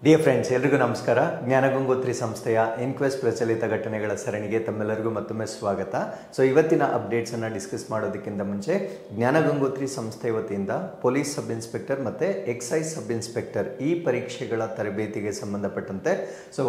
Dear friends, ಎಲ್ರಿಗೂ ನಮಸ್ಕಾರ. ಜ್ಞಾನಗಂಗೋತ್ರಿ ಸಂಸ್ಥೆಯ ಇನ್ಕ್ವೆಸ್ಟ್ ಪ್ರಚಲಿತ ಘಟನೆಗಳ ಸರಣಿಗೆ ತಮ್ಮೆಲ್ಲರಿಗೂ ಮತ್ತೊಮ್ಮೆ ಸ್ವಾಗತ. ಸೊ ಇವತ್ತಿನ ಅಪ್ಡೇಟ್ಸನ್ನು ಡಿಸ್ಕಸ್ ಮಾಡೋದಕ್ಕಿಂತ ಮುಂಚೆ ಜ್ಞಾನಗಂಗೋತ್ರಿ ಸಂಸ್ಥೆ ವತಿಯಿಂದ ಪೊಲೀಸ್ ಸಬ್ ಇನ್ಸ್ಪೆಕ್ಟರ್ ಮತ್ತು ಎಕ್ಸೈಸ್ ಸಬ್ ಇನ್ಸ್ಪೆಕ್ಟರ್ ಈ ಪರೀಕ್ಷೆಗಳ ತರಬೇತಿಗೆ ಸಂಬಂಧಪಟ್ಟಂತೆ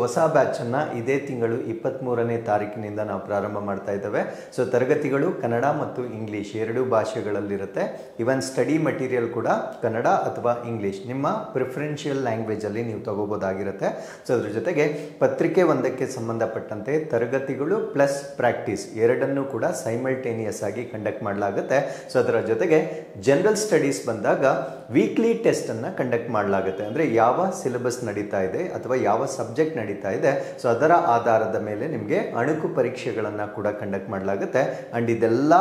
ಹೊಸ ಬ್ಯಾಚನ್ನು ಇದೇ ತಿಂಗಳು 23ನೇ ತಾರೀಕಿನಿಂದ ನಾವು ಪ್ರಾರಂಭ ಮಾಡ್ತಾ ಇದ್ದೇವೆ. ಸೊ ತರಗತಿಗಳು ಕನ್ನಡ ಮತ್ತು ಇಂಗ್ಲೀಷ್ ಎರಡೂ ಭಾಷೆಗಳಲ್ಲಿರುತ್ತೆ. ಇವನ್ ಸ್ಟಡಿ ಮೆಟೀರಿಯಲ್ ಕೂಡ ಕನ್ನಡ ಅಥವಾ ಇಂಗ್ಲೀಷ್ ನಿಮ್ಮ ಪ್ರಿಫರೆನ್ಷಿಯಲ್ ಲ್ಯಾಂಗ್ವೇಜಲ್ಲಿ ನೀವು ತಗೋಬೋದಾಗಿರುತ್ತೆ. ಸೊ ಅದ್ರ ಜೊತೆಗೆ ಪತ್ರಿಕೆ ಒಂದಕ್ಕೆ ಸಂಬಂಧಪಟ್ಟಂತೆ ತರಗತಿಗಳು ಪ್ಲಸ್ ಪ್ರಾಕ್ಟೀಸ್ ಎರಡನ್ನೂ ಕೂಡ ಸೈಮಲ್ಟೇನಿಯಸ್ ಆಗಿ ಕಂಡಕ್ಟ್ ಮಾಡಲಾಗುತ್ತೆ. ಸೊ ಅದರ ಜೊತೆಗೆ ಜನರಲ್ ಸ್ಟಡೀಸ್ ಬಂದಾಗ ವೀಕ್ಲಿ ಟೆಸ್ಟ್ ಅನ್ನು ಕಂಡಕ್ಟ್ ಮಾಡಲಾಗುತ್ತೆ. ಅಂದರೆ ಯಾವ ಸಿಲೆಬಸ್ ನಡೀತಾ ಇದೆ ಅಥವಾ ಯಾವ ಸಬ್ಜೆಕ್ಟ್ ನಡೀತಾ ಇದೆ, ಸೊ ಅದರ ಆಧಾರದ ಮೇಲೆ ನಿಮಗೆ ಅಣುಕು ಪರೀಕ್ಷೆಗಳನ್ನು ಕೂಡ ಕಂಡಕ್ಟ್ ಮಾಡಲಾಗುತ್ತೆ. ಅಂಡ್ ಇದೆಲ್ಲ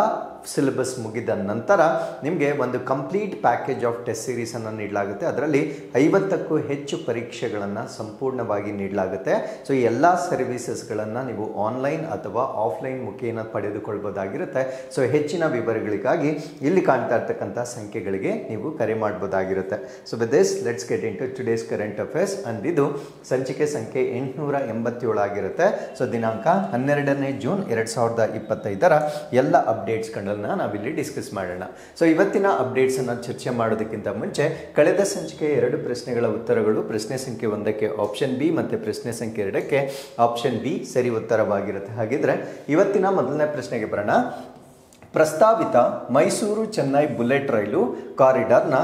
ಸಿಲೆಬಸ್ ಮುಗಿದ ನಂತರ ನಿಮಗೆ ಒಂದು complete package of test series ಅನ್ನು ನೀಡಲಾಗುತ್ತೆ. ಅದರಲ್ಲಿ 50ಕ್ಕೂ ಹೆಚ್ಚು ಪರೀಕ್ಷೆಗಳನ್ನು ಸಂಪೂರ್ಣವಾಗಿ ನೀಡಲಾಗುತ್ತೆ. ಸೊ ಈ ಎಲ್ಲ ಸರ್ವಿಸಸ್ಗಳನ್ನು ನೀವು ಆನ್ಲೈನ್ ಅಥವಾ ಆಫ್ಲೈನ್ ಮುಖೇನ ಪಡೆದುಕೊಳ್ಬೋದಾಗಿರುತ್ತೆ. ಸೊ ಹೆಚ್ಚಿನ ವಿವರಗಳಿಗಾಗಿ ಇಲ್ಲಿ ಕಾಣ್ತಾ ಇರ್ತಕ್ಕಂಥ ಸಂಖ್ಯೆಗಳಿಗೆ ನೀವು ಕರೆ ಮಾಡಬಹುದಾಗಿರುತ್ತೆ. So with this let's get into today's current affairs. And ಇದು ಸಂಚಿಕೆ ಸಂಖ್ಯೆ 887 ಆಗಿರುತ್ತೆ. ಸೊ ದಿನಾಂಕ 12ನೇ ಜೂನ್ 2025 ಎಲ್ಲ ಅಪ್ಡೇಟ್ಸ್ಗಳನ್ನ ನಾವಿಲ್ಲಿ ಡಿಸ್ಕಸ್ ಮಾಡೋಣ. ಸೊ ಇವತ್ತಿನ ಅಪ್ಡೇಟ್ಸ್ ಅನ್ನು ಚರ್ಚೆ ಮಾಡೋದಕ್ಕಿಂತ ಮುಂಚೆ ಕಳೆದ ಸಂಚಿಕೆ 2 ಪ್ರಶ್ನೆಗಳ ಉತ್ತರಗಳು ಪ್ರಶ್ನೆ ಸಂಖ್ಯೆ 1ಕ್ಕೆ ಆಪ್ಷನ್ ಬಿ ಮತ್ತು ಪ್ರಶ್ನೆ ಸಂಖ್ಯೆ 2ಕ್ಕೆ ಆಪ್ಷನ್ ಬಿ ಸರಿ ಉತ್ತರವಾಗಿರುತ್ತೆ. ಹಾಗಿದ್ರೆ ಇವತ್ತಿನ ಮೊದಲನೇ ಪ್ರಶ್ನೆಗೆ ಬರೋಣ. ಪ್ರಸ್ತಾವಿತ ಮೈಸೂರು ಚೆನ್ನೈ ಬುಲೆಟ್ ರೈಲು ಕಾರಿಡಾರ್ನ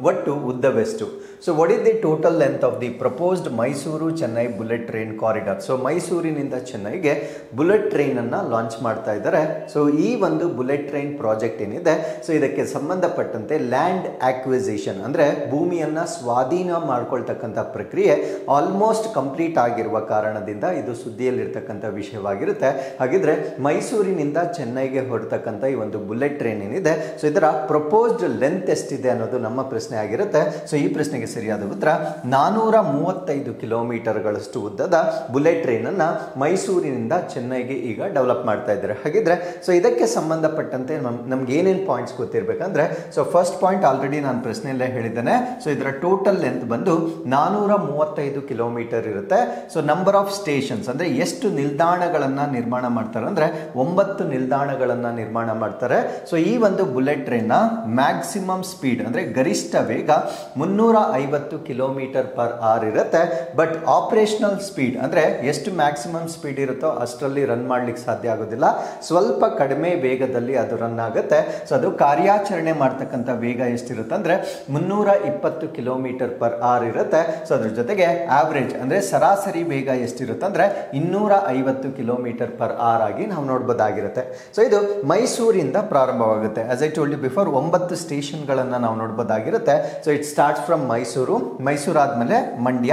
ಒಟ್ಟು ಉದ್ದವೆಷ್ಟು? So what is the total length of the proposed Mysuru Chennai bullet train corridor? So ಮೈಸೂರಿನಿಂದ ಚೆನ್ನೈಗೆ ಬುಲೆಟ್ ಟ್ರೈನನ್ನು ಲಾಂಚ್ ಮಾಡ್ತಾ ಇದ್ದಾರೆ. ಸೊ ಈ ಒಂದು ಬುಲೆಟ್ ಟ್ರೈನ್ ಪ್ರಾಜೆಕ್ಟ್ ಏನಿದೆ, ಸೊ ಇದಕ್ಕೆ ಸಂಬಂಧಪಟ್ಟಂತೆ ಲ್ಯಾಂಡ್ ಆಕ್ವಿಸಿಷನ್ ಅಂದರೆ ಭೂಮಿಯನ್ನು ಸ್ವಾಧೀನ ಮಾಡ್ಕೊಳ್ತಕ್ಕಂಥ ಪ್ರಕ್ರಿಯೆ ಆಲ್ಮೋಸ್ಟ್ ಕಂಪ್ಲೀಟ್ ಆಗಿರುವ ಕಾರಣದಿಂದ ಇದು ಸುದ್ದಿಯಲ್ಲಿರ್ತಕ್ಕಂಥ ವಿಷಯವಾಗಿರುತ್ತೆ. ಹಾಗಿದ್ರೆ ಮೈಸೂರಿನಿಂದ ಚೆನ್ನೈಗೆ ಹೊರತಕ್ಕಂಥ ಈ ಒಂದು ಬುಲೆಟ್ ಟ್ರೈನ್ ಏನಿದೆ, ಸೊ ಇದರ ಪ್ರಪೋಸ್ಡ್ ಲೆಂತ್ ಎಷ್ಟಿದೆ ಅನ್ನೋದು ನಮ್ಮ ಪ್ರಶ್ನೆ ಆಗಿರುತ್ತೆ. ಸೊ ಈ ಪ್ರಶ್ನೆಗೆ ಸರಿಯಾದ ಉತ್ತರ 435 ಕಿಲೋಮೀಟರ್ಗಳಷ್ಟು ಉದ್ದದ ಬುಲೆಟ್ ಟ್ರೈನ್ ಅನ್ನ ಮೈಸೂರಿನಿಂದ ಚೆನ್ನೈಗೆ ಈಗ ಡೆವಲಪ್ ಮಾಡ್ತಾ ಇದ್ದಾರೆ. ಹಾಗಿದ್ರೆ ಸೊ ಇದಕ್ಕೆ ಸಂಬಂಧಪಟ್ಟಂತೆ ನಮ್ಗೆ ಏನೇನು ಪಾಯಿಂಟ್ಸ್ ಗೊತ್ತಿರಬೇಕಂದ್ರೆ, ಸೊ ಫಸ್ಟ್ ಪಾಯಿಂಟ್ ಆಲ್ರೆಡಿ ನಾನು ಪ್ರಶ್ನೆಯಲ್ಲೇ ಹೇಳಿದ್ದೇನೆ. ಸೊ ಇದರ ಟೋಟಲ್ ಲೆಂತ್ ಬಂದು 435 ಕಿಲೋಮೀಟರ್ ಇರುತ್ತೆ. ಸೊ ನಂಬರ್ ಆಫ್ ಸ್ಟೇಷನ್ಸ್ ಅಂದ್ರೆ ಎಷ್ಟು ನಿಲ್ದಾಣಗಳನ್ನ ನಿರ್ಮಾಣ ಮಾಡ್ತಾರೆ ಅಂದ್ರೆ 9 ನಿಲ್ದಾಣಗಳನ್ನ ನಿರ್ಮಾಣ ಮಾಡ್ತಾರೆ. ಸೊ ಈ ಒಂದು ಬುಲೆಟ್ ಟ್ರೈನ್ ನ ಮ್ಯಾಕ್ಸಿಮಮ್ ಸ್ಪೀಡ್ ಅಂದ್ರೆ ಗರಿಷ್ಠ ವೇಗ 350 ಕಿಲೋಮೀಟರ್ ಪರ್ ಅವರ್ ಇರುತ್ತೆ. ಬಟ್ ಆಪರೇಷನಲ್ ಸ್ಪೀಡ್ ಅಂದ್ರೆ ಎಷ್ಟು ಮ್ಯಾಕ್ಸಿಮಮ್ ಸ್ಪೀಡ್ ಇರುತ್ತೋ ಅಷ್ಟರಲ್ಲಿ ರನ್ ಮಾಡ್ಲಿಕ್ಕೆ ಸಾಧ್ಯ ಆಗೋದಿಲ್ಲ. ಸ್ವಲ್ಪ ಕಡಿಮೆ ವೇಗದಲ್ಲಿ ಅದು ರನ್ ಆಗುತ್ತೆ. ಸೊ ಅದು ಕಾರ್ಯಾಚರಣೆ ಮಾಡ್ತಕ್ಕಂಥ ವೇಗ ಎಷ್ಟಿರುತ್ತೆ ಅಂದ್ರೆ 320 ಕಿಲೋಮೀಟರ್ ಪರ್ ಅವರ್ ಇರುತ್ತೆ. ಸೊ ಅದ್ರ ಜೊತೆಗೆ ಆವರೇಜ್ ಅಂದ್ರೆ ಸರಾಸರಿ ವೇಗ ಎಷ್ಟಿರುತ್ತೆ ಅಂದ್ರೆ 250 ಕಿಲೋಮೀಟರ್ ಪರ್ ಅವರ್ ಆಗಿ ನಾವು ನೋಡ್ಬೋದಾಗಿರುತ್ತೆ. ಸೊ ಇದು ಮೈಸೂರಿಂದ ಪ್ರಾರಂಭವಾಗುತ್ತೆ. As I told you before 9 ಸ್ಟೇಷನ್ಗಳನ್ನು ನಾವು ನೋಡ್ಬೋದಾಗಿರುತ್ತೆ. So it starts from Mysuru ಆದಮೇಲೆ ಮಂಡ್ಯ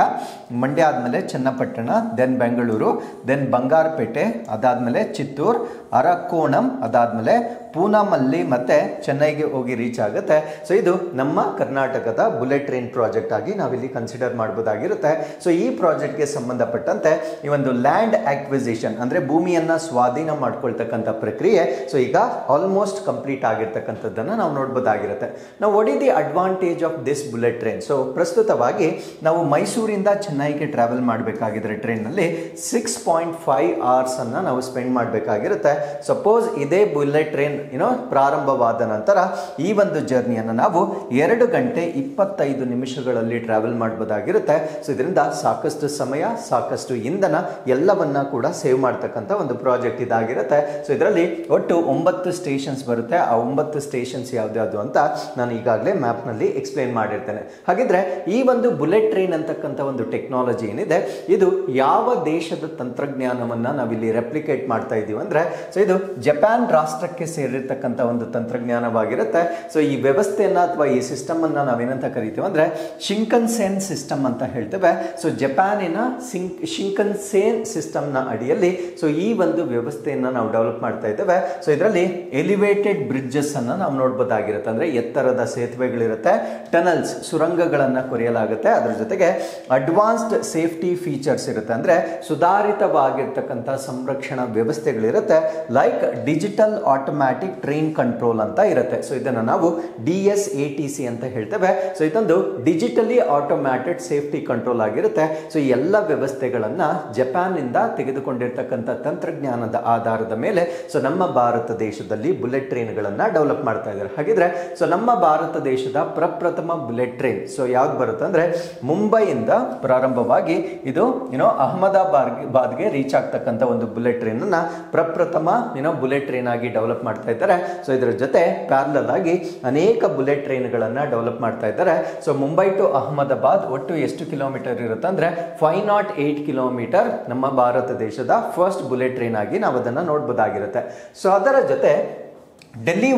ಆದಮೇಲೆ ಚನ್ನಪಟ್ಟಣ, ದೆನ್ ಬೆಂಗಳೂರು, ದೆನ್ ಬಂಗಾರಪೇಟೆ, ಅದಾದಮೇಲೆ ಚಿತ್ತೂರು, ಅರಕೋಣಂ, ಅದಾದಮೇಲೆ ಪೂನಾಮಲ್ಲಿ ಮತ್ತೆ ಚೆನ್ನೈಗೆ ಹೋಗಿ ರೀಚ್ ಆಗುತ್ತೆ. ಸೊ ಇದು ನಮ್ಮ ಕರ್ನಾಟಕದ ಬುಲೆಟ್ ಟ್ರೈನ್ ಪ್ರಾಜೆಕ್ಟ್ ಆಗಿ ನಾವಿಲ್ಲಿ ಕನ್ಸಿಡರ್ ಮಾಡಬಹುದಾಗಿರುತ್ತೆ. ಸೊ ಈ ಪ್ರಾಜೆಕ್ಟ್ಗೆ ಸಂಬಂಧಪಟ್ಟಂತೆ ಈ ಒಂದು ಲ್ಯಾಂಡ್ ಆಕ್ವಿಸಿಷನ್ ಅಂದ್ರೆ ಭೂಮಿಯನ್ನ ಸ್ವಾಧೀನ ಮಾಡ್ಕೊಳ್ತಕ್ಕಂಥ ಪ್ರಕ್ರಿಯೆ ಸೊ ಈಗ ಆಲ್ಮೋಸ್ಟ್ ಕಂಪ್ಲೀಟ್ ಆಗಿರ್ತಕ್ಕಂಥದ್ದನ್ನು ನಾವು ನೋಡ್ಬೋದಾಗಿರುತ್ತೆ. ನಾವು what is the advantage of this bullet train? So ಪ್ರಸ್ತುತವಾಗಿ ನಾವು ಮೈಸೂರಿಂದ ಚೆನ್ನೈಗೆ ಟ್ರಾವೆಲ್ ಮಾಡಬೇಕಾಗಿದ್ರೆ ಟ್ರೈನ್ನಲ್ಲಿ 6.5 hours ಅನ್ನ ನಾವು ಸ್ಪೆಂಡ್ ಮಾಡಬೇಕಾಗಿರುತ್ತೆ. ಸಪೋಸ್ ಇದೇ ಬುಲೆಟ್ ಟ್ರೈನ್ ಪ್ರಾರಂಭವಾದ ನಂತರ ಈ ಒಂದು ಜರ್ನಿಯನ್ನು ನಾವು 2 ಗಂಟೆ 25 ನಿಮಿಷಗಳಲ್ಲಿ ಟ್ರಾವೆಲ್ ಮಾಡಬಹುದಾಗಿರುತ್ತೆ. ಸೊ ಇದರಿಂದ ಸಾಕಷ್ಟು ಸಮಯ, ಸಾಕಷ್ಟು ಇಂಧನ ಎಲ್ಲವನ್ನ ಕೂಡ ಸೇವ್ ಮಾಡ್ತಕ್ಕಂಥ ಒಂದು ಪ್ರಾಜೆಕ್ಟ್ ಇದಾಗಿರುತ್ತೆ. ಸೊ ಇದರಲ್ಲಿ ಒಟ್ಟು 9 ಸ್ಟೇಷನ್ಸ್ ಬರುತ್ತೆ. ಆ 9 ಸ್ಟೇಷನ್ಸ್ ಯಾವ್ದು ಅಂತ ನಾನು ಈಗಾಗಲೇ ಮ್ಯಾಪ್ ನಲ್ಲಿ ಎಕ್ಸ್ಪ್ಲೇನ್ ಮಾಡಿರ್ತೇನೆ. ಹಾಗಿದ್ರೆ ಈ ಒಂದು ಬುಲೆಟ್ ಟ್ರೈನ್ ಅಂತಕ್ಕಂಥ ಒಂದು ಟೆಕ್ನಾಲಜಿ ಏನಿದೆ, ಇದು ಯಾವ ದೇಶದ ತಂತ್ರಜ್ಞಾನವನ್ನ ನಾವಿಲ್ಲಿ ರೆಪ್ಲಿಕೇಟ್ ಮಾಡ್ತಾ ಇದೀವಿ ಅಂದ್ರೆ, ಸೊ ಇದು ಜಪಾನ್ ರಾಷ್ಟ್ರಕ್ಕೆ ಸೇರಿರ್ತಕ್ಕಂಥ ಒಂದು ತಂತ್ರಜ್ಞಾನವಾಗಿರುತ್ತೆ. ಸೊ ಈ ವ್ಯವಸ್ಥೆಯನ್ನ ಅಥವಾ ಈ ಸಿಸ್ಟಮ್ ಅನ್ನ ನಾವೇನಂತ ಕರಿತೀವಿ ಅಂದ್ರೆ ಶಿಂಕನ್ಸೇನ್ ಸಿಸ್ಟಮ್ ಅಂತ ಹೇಳ್ತೇವೆ. ಸೊ ಜಪಾನಿನ ಶಿಂಕನ್ಸೇನ್ ಸಿಸ್ಟಮ್ ನ ಅಡಿಯಲ್ಲಿ ಸೊ ಈ ಒಂದು ವ್ಯವಸ್ಥೆಯನ್ನ ನಾವು ಡೆವಲಪ್ ಮಾಡ್ತಾ ಇದ್ದೇವೆ. ಸೊ ಇದರಲ್ಲಿ ಎಲಿವೇಟೆಡ್ ಬ್ರಿಡ್ಜಸ್ ಅನ್ನ ನಾವು ನೋಡಬಹುದಾಗಿರುತ್ತೆ. ಅಂದ್ರೆ ಎತ್ತರದ ಸೇತುವೆಗಳಿರುತ್ತೆ, ಟನಲ್ಸ್ ಸುರಂಗಗಳನ್ನ ಕೊರೆಯಲಾಗುತ್ತೆ. ಅದರ ಜೊತೆಗೆ ಅಡ್ವಾನ್ಸ್ಡ್ ಸೇಫ್ಟಿ ಫೀಚರ್ಸ್ ಇರುತ್ತೆ. ಅಂದ್ರೆ ಸುಧಾರಿತವಾಗಿರ್ತಕ್ಕಂಥ ಸಂರಕ್ಷಣಾ ವ್ಯವಸ್ಥೆಗಳಿರುತ್ತೆ. Like digital automatic automatic train control ಅಂತ ಇರುತ್ತೆ. ಸೊ ಇದನ್ನು ನಾವು DSATC ಅಂತ ಹೇಳ್ತೇವೆ. ಸೊ ಇದೊಂದು ಡಿಜಿಟಲಿ ಆಟೋಮ್ಯಾಟೆಡ್ ಸೇಫ್ಟಿ ಕಂಟ್ರೋಲ್ ಆಗಿರುತ್ತೆ. ಸೊ ಈ ಎಲ್ಲ ವ್ಯವಸ್ಥೆಗಳನ್ನ ಜಪಾನ್ ಇಂದ ತೆಗೆದುಕೊಂಡಿರ್ತಕ್ಕಂಥ ತಂತ್ರಜ್ಞಾನದ ಆಧಾರದ ಮೇಲೆ ಸೊ ನಮ್ಮ ಭಾರತ ದೇಶದಲ್ಲಿ ಬುಲೆಟ್ ಟ್ರೈನ್ಗಳನ್ನ ಡೆವಲಪ್ ಮಾಡ್ತಾ ಇದ್ದಾರೆ. ಹಾಗಿದ್ರೆ ಸೊ ನಮ್ಮ ಭಾರತ ದೇಶದ ಪ್ರಪ್ರಥಮ ಬುಲೆಟ್ ಟ್ರೈನ್ ಸೊ ಯಾವ್ದು ಬರುತ್ತೆ ಅಂದ್ರೆ ಮುಂಬೈಯಿಂದ ಪ್ರಾರಂಭವಾಗಿ ಇದು ಅಹಮದಾಬಾದ್ಗೆ ರೀಚ್ ಆಗ್ತಕ್ಕಂಥ ಒಂದು ಬುಲೆಟ್ ಟ್ರೈನ್ ಅನ್ನ ಪ್ರಪ್ರಥಮ ಬುಲೆಟ್ ಟ್ರೈನ್ ಆಗಿ ಡೆವಲಪ್ ಮಾಡ್ತಾ ಇದ್ದಾರೆ. ಸೊ ಇದರ ಜೊತೆ ಪ್ಯಾರಲಲ್ ಆಗಿ ಅನೇಕ ಬುಲೆಟ್ ಟ್ರೈನ್ಗಳನ್ನ ಡೆವಲಪ್ ಮಾಡ್ತಾ ಇದ್ದಾರೆ. ಸೊ ಮುಂಬೈ ಟು ಅಹಮದಾಬಾದ್ ಒಟ್ಟು ಎಷ್ಟು ಕಿಲೋಮೀಟರ್ ಇರುತ್ತೆ ಅಂದ್ರೆ 508 ಕಿಲೋಮೀಟರ್ ನಮ್ಮ ಭಾರತ ದೇಶದ ಫಸ್ಟ್ ಬುಲೆಟ್ ಟ್ರೈನ್ ಆಗಿ ನಾವು ಅದನ್ನ ನೋಡಬಹುದಾಗಿರುತ್ತೆ. ಸೊ ಅದರ ಜೊತೆ ಡೆಲ್ಲಿ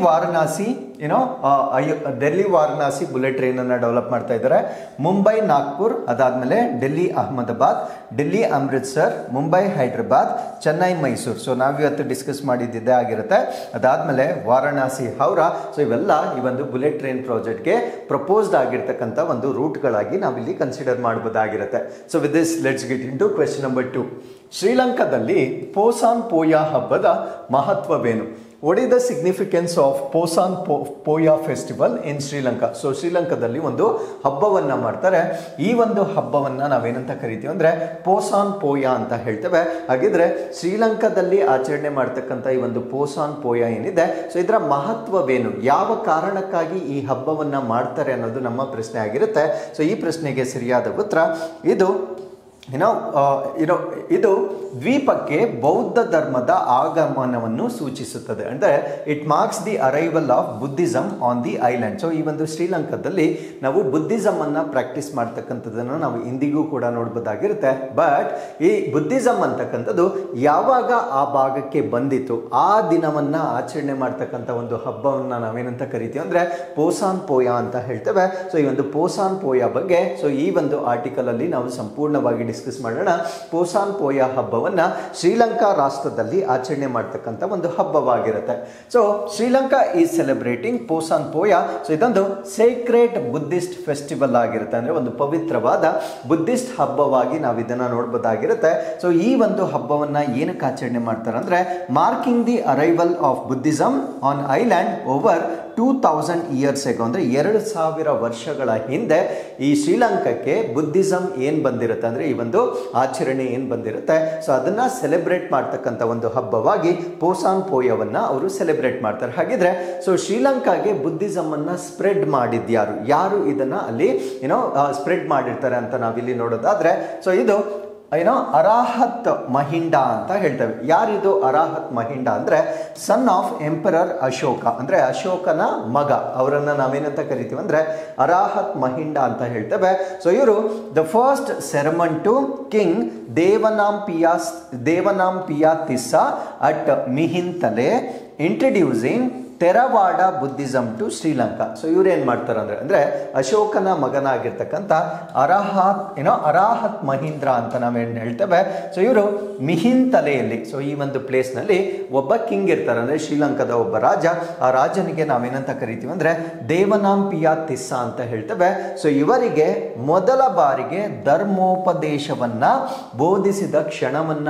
ವಾರಣಾಸಿ ಬುಲೆಟ್ ಟ್ರೈನ್ ಅನ್ನ ಡೆವಲಪ್ ಮಾಡ್ತಾ ಇದ್ದಾರೆ. ಮುಂಬೈ ನಾಗ್ಪುರ್, ಅದಾದ್ಮೇಲೆ ಡೆಲ್ಲಿ ಅಹಮದಾಬಾದ್, ಡೆಲ್ಲಿ ಅಮೃತ್ಸರ್, ಮುಂಬೈ ಹೈದರಾಬಾದ್, ಚೆನ್ನೈ ಮೈಸೂರು. ಸೊ ನಾವಿವತ್ತು ಡಿಸ್ಕಸ್ ಮಾಡಿದ್ದೇ ಆಗಿರುತ್ತೆ. ಅದಾದ್ಮೇಲೆ ವಾರಣಾಸಿ ಹೌರಾ. ಸೊ ಇವೆಲ್ಲ ಈ ಒಂದು ಬುಲೆಟ್ ಟ್ರೈನ್ ಪ್ರಾಜೆಕ್ಟ್ಗೆ ಪ್ರಪೋಸ್ಡ್ ಆಗಿರ್ತಕ್ಕಂಥ ಒಂದು ರೂಟ್ಗಳಾಗಿ ನಾವಿಲ್ಲಿ ಕನ್ಸಿಡರ್ ಮಾಡಬಹುದಾಗಿರುತ್ತೆ. So with this let's get into question number 2. ಶ್ರೀಲಂಕಾದಲ್ಲಿ ಪೋಸಾನ್ ಪೋಯಾ ಹಬ್ಬದ ಮಹತ್ವವೇನು? What is the significance of Poson Poya festival in Sri Lanka? So ಶ್ರೀಲಂಕಾದಲ್ಲಿ ಒಂದು ಹಬ್ಬವನ್ನ ಮಾಡ್ತಾರೆ. ಈ ಒಂದು ಹಬ್ಬವನ್ನ ನಾವೇನಂತ ಕರಿತೀವಿ ಅಂದ್ರೆ ಪೋಸಾನ್ ಪೋಯಾ ಅಂತ ಹೇಳ್ತೇವೆ. ಹಾಗಿದ್ರೆ ಶ್ರೀಲಂಕಾದಲ್ಲಿ ಆಚರಣೆ ಮಾಡ್ತಕ್ಕಂಥ ಈ ಒಂದು ಪೋಸಾನ್ ಪೋಯಾ ಏನಿದೆ ಸೊ ಇದರ ಮಹತ್ವವೇನು, ಯಾವ ಕಾರಣಕ್ಕಾಗಿ ಈ ಹಬ್ಬವನ್ನ ಮಾಡ್ತಾರೆ ಅನ್ನೋದು ನಮ್ಮ ಪ್ರಶ್ನೆ ಆಗಿರುತ್ತೆ. ಸೊ ಈ ಪ್ರಶ್ನೆಗೆ ಸರಿಯಾದ ಉತ್ತರ ಇದು ಇದು ದ್ವೀಪಕ್ಕೆ ಬೌದ್ಧ ಧರ್ಮದ ಆಗಮನವನ್ನು ಸೂಚಿಸುತ್ತದೆ. ಅಂದರೆ it marks the arrival of Buddhism on the island. So ಈ ಒಂದು ಶ್ರೀಲಂಕಾದಲ್ಲಿ ನಾವು ಬುದ್ಧಿಸಮ್ ಅನ್ನ ಪ್ರಾಕ್ಟೀಸ್ ಮಾಡ್ತಕ್ಕಂಥದ್ದನ್ನು ನಾವು ಇಂದಿಗೂ ಕೂಡ ನೋಡಬಹುದಾಗಿರುತ್ತೆ. ಬಟ್ ಈ ಬುದ್ಧಿಸಮ್ ಅಂತಕ್ಕಂಥದ್ದು ಯಾವಾಗ ಆ ಭಾಗಕ್ಕೆ ಬಂದಿತ್ತು ಆ ದಿನವನ್ನ ಆಚರಣೆ ಮಾಡ್ತಕ್ಕಂಥ ಒಂದು ಹಬ್ಬವನ್ನ ನಾವೇನಂತ ಕರಿತೀವಿ ಅಂದ್ರೆ ಪೋಸಾನ್ ಪೋಯಾ ಅಂತ ಹೇಳ್ತೇವೆ. ಸೊ ಈ ಒಂದು ಪೋಸಾನ್ ಪೋಯಾ ಬಗ್ಗೆ ಸೊ ಈ ಒಂದು ಆರ್ಟಿಕಲ್ ಅಲ್ಲಿ ನಾವು ಸಂಪೂರ್ಣವಾಗಿ ಡಿಸ್ಕಸ್ ಮಾಡೋಣ. ಪೋಸಾನ್ ಪೋಯಾ ಹಬ್ಬವನ್ನ ಶ್ರೀಲಂಕಾ ರಾಷ್ಟ್ರದಲ್ಲಿ ಆಚರಣೆ ಮಾಡ್ತಕ್ಕಂಥ ಒಂದು ಹಬ್ಬವಾಗಿರುತ್ತೆ. So Sri Lanka is celebrating Poson Poya. So ಇದೊಂದು ಸೇಕ್ರೆಡ್ ಬುದ್ಧಿಸ್ಟ್ ಫೆಸ್ಟಿವಲ್ ಆಗಿರುತ್ತೆ. ಅಂದ್ರೆ ಒಂದು ಪವಿತ್ರವಾದ ಬುದ್ಧಿಸ್ಟ್ ಹಬ್ಬವಾಗಿ ನಾವು ಇದನ್ನ ನೋಡಬಹುದಾಗಿರುತ್ತೆ. ಸೊ ಈ ಒಂದು ಹಬ್ಬವನ್ನ ಏನಕ್ಕೆ ಆಚರಣೆ ಮಾಡ್ತಾರೆ ಅಂದ್ರೆ marking the arrival of Buddhism on island over 2000 years ago. ಅಂದ್ರೆ 2000 ವರ್ಷಗಳ ಹಿಂದೆ ಈ ಶ್ರೀಲಂಕಾಕ್ಕೆ ಬುದ್ಧಿಸಮ್ ಏನ್ ಬಂದಿರುತ್ತೆ ಅಂದ್ರೆ ಈ ಒಂದು ಆಚರಣೆ ಏನ್ ಬಂದಿರುತ್ತೆ ಸೊ ಅದನ್ನ ಸೆಲೆಬ್ರೇಟ್ ಮಾಡ್ತಕ್ಕಂಥ ಒಂದು ಹಬ್ಬವಾಗಿ ಪೋಸಾನ್ ಪೋಯವನ್ನ ಅವರು ಸೆಲೆಬ್ರೇಟ್ ಮಾಡ್ತಾರೆ. ಹಾಗಿದ್ರೆ ಸೊ ಶ್ರೀಲಂಕಾಗೆ ಬುದ್ಧಿಸಮ್ ಅನ್ನ ಸ್ಪ್ರೆಡ್ ಮಾಡಿದ್ಯಾರು, ಯಾರು ಇದನ್ನ ಅಲ್ಲಿ ಸ್ಪ್ರೆಡ್ ಮಾಡಿರ್ತಾರೆ ಅಂತ ನಾವಿಲ್ಲಿ ನೋಡೋದಾದ್ರೆ ಸೊ ಇದು ಅರಾಹತ್ ಮಹಿಂಡಾ ಅಂತ ಹೇಳ್ತೇವೆ. ಯಾರಿದು ಅರಾಹತ್ ಮಹಿಂಡಾ ಅಂದ್ರೆ ಸನ್ ಆಫ್ ಎಂಪರರ್ ಅಶೋಕ, ಅಂದ್ರೆ ಅಶೋಕನ ಮಗ. ಅವರನ್ನ ನಾವೇನಂತ ಕರಿತೀವಿ ಅಂದ್ರೆ ಅರಾಹತ್ ಮಹಿಂಡಾ ಅಂತ ಹೇಳ್ತೇವೆ. ಸೊ ಇವರು the first sermon to king Devanampiya Tissa at Mihintale introducing Theravada Buddhism to Sri Lanka. So ಇವ್ರು ಏನ್ ಮಾಡ್ತಾರೆ ಅಂದ್ರೆ ಅಶೋಕನ ಮಗನಾಗಿರ್ತಕ್ಕಂಥ ಅರಾಹತ್ ಮಹೀಂದ್ರ ಅಂತ ನಾವೇನ್ ಹೇಳ್ತೇವೆ. ಸೊ ಇವರು ಮಿಹಿಂತಲೆಯಲ್ಲಿ ಸೊ ಈ ಒಂದು ಪ್ಲೇಸ್ ನಲ್ಲಿ ಒಬ್ಬ ಕಿಂಗ್ ಇರ್ತಾರೆ, ಅಂದ್ರೆ ಶ್ರೀಲಂಕಾದ ಒಬ್ಬ ರಾಜ. ಆ ರಾಜನಿಗೆ ನಾವೇನಂತ ಕರಿತೀವಿ ಅಂದ್ರೆ ದೇವನಾಂಪಿಯಾ ತಿಸ್ಸಾ ಅಂತ ಹೇಳ್ತೇವೆ. ಸೊ ಇವರಿಗೆ ಮೊದಲ ಬಾರಿಗೆ ಧರ್ಮೋಪದೇಶವನ್ನ ಬೋಧಿಸಿದ ಕ್ಷಣವನ್ನ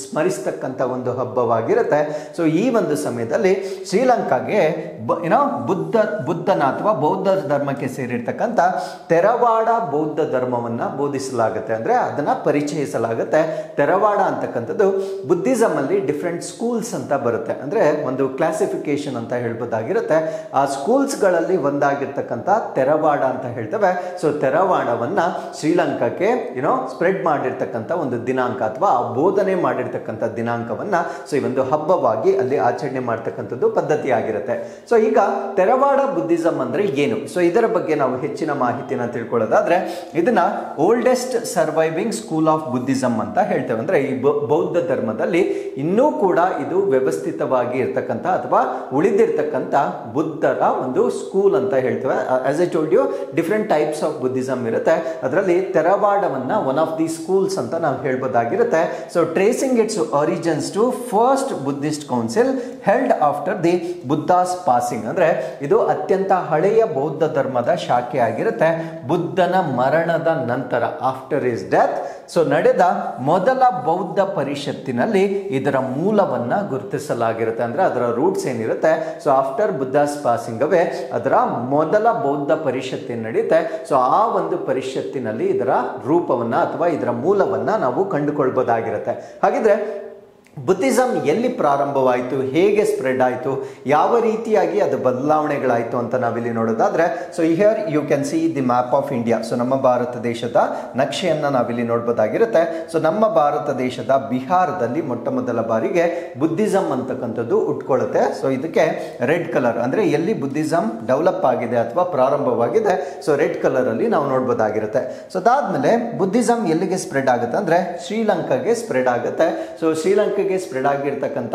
ಸ್ಮರಿಸ್ತಕ್ಕಂಥ ಒಂದು ಹಬ್ಬವಾಗಿರುತ್ತೆ. ಸೊ ಈ ಒಂದು ಸಮಯದಲ್ಲಿ ಶ್ರೀಲಂಕಾಗೆ ಬುದ್ಧನ ಅಥವಾ ಬೌದ್ಧ ಧರ್ಮಕ್ಕೆ ಸೇರಿರ್ತಕ್ಕಂಥ ತೆರವಾಡ ಬೌದ್ಧ ಧರ್ಮವನ್ನ ಬೋಧಿಸಲಾಗುತ್ತೆ, ಅಂದ್ರೆ ಅದನ್ನ ಪರಿಚಯಿಸಲಾಗುತ್ತೆ. ತೆರವಾಡ ಅಂತಕ್ಕಂಥದ್ದು ಬುದ್ಧಿಸಮ್ ಅಲ್ಲಿ ಡಿಫ್ರೆಂಟ್ ಸ್ಕೂಲ್ಸ್ ಅಂತ ಬರುತ್ತೆ, ಅಂದ್ರೆ ಒಂದು ಕ್ಲಾಸಿಫಿಕೇಶನ್ ಅಂತ ಹೇಳ್ಬೋದಾಗಿರುತ್ತೆ. ಆ ಸ್ಕೂಲ್ಸ್ ಗಳಲ್ಲಿ ಒಂದಾಗಿರ್ತಕ್ಕಂಥ ತೆರವಾಡ ಅಂತ ಹೇಳ್ತೇವೆ. ಸೊ ತೆರವಾಡವನ್ನ ಶ್ರೀಲಂಕಾಕ್ಕೆ ಸ್ಪ್ರೆಡ್ ಮಾಡಿರ್ತಕ್ಕಂಥ ಒಂದು ದಿನಾಂಕ ಅಥವಾ ಬೋಧನೆ ಮಾಡಿರ್ತಕ್ಕಂಥ ದಿನಾಂಕವನ್ನ ಸೊ ಈ ಒಂದು ಹಬ್ಬವಾಗಿ ಅಲ್ಲಿ ಆಚರಣೆ ಮಾಡ್ತಕ್ಕಂಥದ್ದು ಪದ್ಧತಿ ಆಗಿರುತ್ತೆ. ಸೊ ಈಗ ತೆರವಾಡ ಬುದ್ಧಿಸಮ್ ಅಂದ್ರೆ ಏನು, ಸೊ ಇದರ ಬಗ್ಗೆ ನಾವು ಹೆಚ್ಚಿನ ಮಾಹಿತಿನ ತಿಳ್ಕೊಳ್ಳೋದಾದ್ರೆ ಇದನ್ನ oldest surviving school of Buddhism ಅಂತ ಹೇಳ್ತೇವೆ. ಅಂದ್ರೆ ಈ ಬೌದ್ಧ ಧರ್ಮದಲ್ಲಿ ಇನ್ನೂ ಕೂಡ ಇದು ವ್ಯವಸ್ಥಿತವಾಗಿ ಇರ್ತಕ್ಕಂಥ ಅಥವಾ ಉಳಿದಿರ್ತಕ್ಕಂಥ ಬುದ್ಧರ ಒಂದು ಸ್ಕೂಲ್ ಅಂತ ಹೇಳ್ತೇವೆ. As I told you different types of Buddhism ಇರುತ್ತೆ, ಅದರಲ್ಲಿ ತೆರವಾಡವನ್ನ ಒನ್ ಆಫ್ ದಿ ಸ್ಕೂಲ್ಸ್ ಅಂತ ನಾವು ಹೇಳ್ಬೋದಾಗಿರುತ್ತೆ. So tracing its origins to first Buddhist council held after the Buddha's passing. ಅಂದ್ರೆ ಇದು ಅತ್ಯಂತ ಹಳೆಯ ಬೌದ್ಧ ಧರ್ಮದ ಶಾಖೆ ಆಗಿರುತ್ತೆ. ಬುದ್ಧನ ಮರಣದ ನಂತರ, ಆಫ್ಟರ್ ಇಸ್ ಡೆತ್, ಸೊ ನಡೆದ ಮೊದಲ ಬೌದ್ಧ ಪರಿಷತ್ತಿನಲ್ಲಿ ಇದರ ಮೂಲವನ್ನ ಗುರುತಿಸಲಾಗಿರುತ್ತೆ. ಅಂದ್ರೆ ಅದರ ರೂಟ್ಸ್ ಏನಿರುತ್ತೆ, ಸೊ ಆಫ್ಟರ್ ಬುದ್ಧಾಸ್ ಪಾಸಿಂಗ್ ಅವೇ ಅದರ ಮೊದಲ ಬೌದ್ಧ ಪರಿಷತ್ತಿನ ನಡೀತೆ. ಸೊ ಆ ಒಂದು ಪರಿಷತ್ತಿನಲ್ಲಿ ಇದರ ರೂಪವನ್ನ ಅಥವಾ ಇದರ ಮೂಲವನ್ನ ನಾವು ಕಂಡುಕೊಳ್ಬಹುದಾಗಿರುತ್ತೆ. ಹಾಗಿದ್ರೆ ಬುದ್ಧಿಸಮ್ ಎಲ್ಲಿ ಪ್ರಾರಂಭವಾಯಿತು, ಹೇಗೆ ಸ್ಪ್ರೆಡ್ ಆಯಿತು, ಯಾವ ರೀತಿಯಾಗಿ ಅದು ಬದಲಾವಣೆಗಳಾಯಿತು ಅಂತ ನಾವಿಲ್ಲಿ ನೋಡೋದಾದ್ರೆ, so here you can see the map of India. So ನಮ್ಮ ಭಾರತ ದೇಶದ ನಕ್ಷೆಯನ್ನು ನಾವಿಲ್ಲಿ ನೋಡ್ಬೋದಾಗಿರುತ್ತೆ. ಸೊ ನಮ್ಮ ಭಾರತ ದೇಶದ ಬಿಹಾರದಲ್ಲಿ ಮೊಟ್ಟ ಮೊದಲ ಬಾರಿಗೆ ಬುದ್ಧಿಸಮ್ ಅಂತಕ್ಕಂಥದ್ದು ಉಟ್ಕೊಳ್ಳುತ್ತೆ. ಸೊ ಇದಕ್ಕೆ ರೆಡ್ ಕಲರ್, ಅಂದರೆ ಎಲ್ಲಿ ಬುದ್ಧಿಸಮ್ ಡೆವಲಪ್ ಆಗಿದೆ ಅಥವಾ ಪ್ರಾರಂಭವಾಗಿದೆ, ಸೊ ರೆಡ್ ಕಲರ್ ಅಲ್ಲಿ ನಾವು ನೋಡ್ಬೋದಾಗಿರುತ್ತೆ. ಸೊ ಅದಾದ್ಮೇಲೆ ಬುದ್ಧಿಸಮ್ ಎಲ್ಲಿಗೆ ಸ್ಪ್ರೆಡ್ ಆಗುತ್ತೆ ಅಂದ್ರೆ ಶ್ರೀಲಂಕಾಗೆ ಸ್ಪ್ರೆಡ್ ಆಗುತ್ತೆ. ಸೊ ಶ್ರೀಲಂಕಾಗೆ ಸ್ಪ್ರೆಡ್ ಆಗಿರ್ತಕ್ಕಂಥ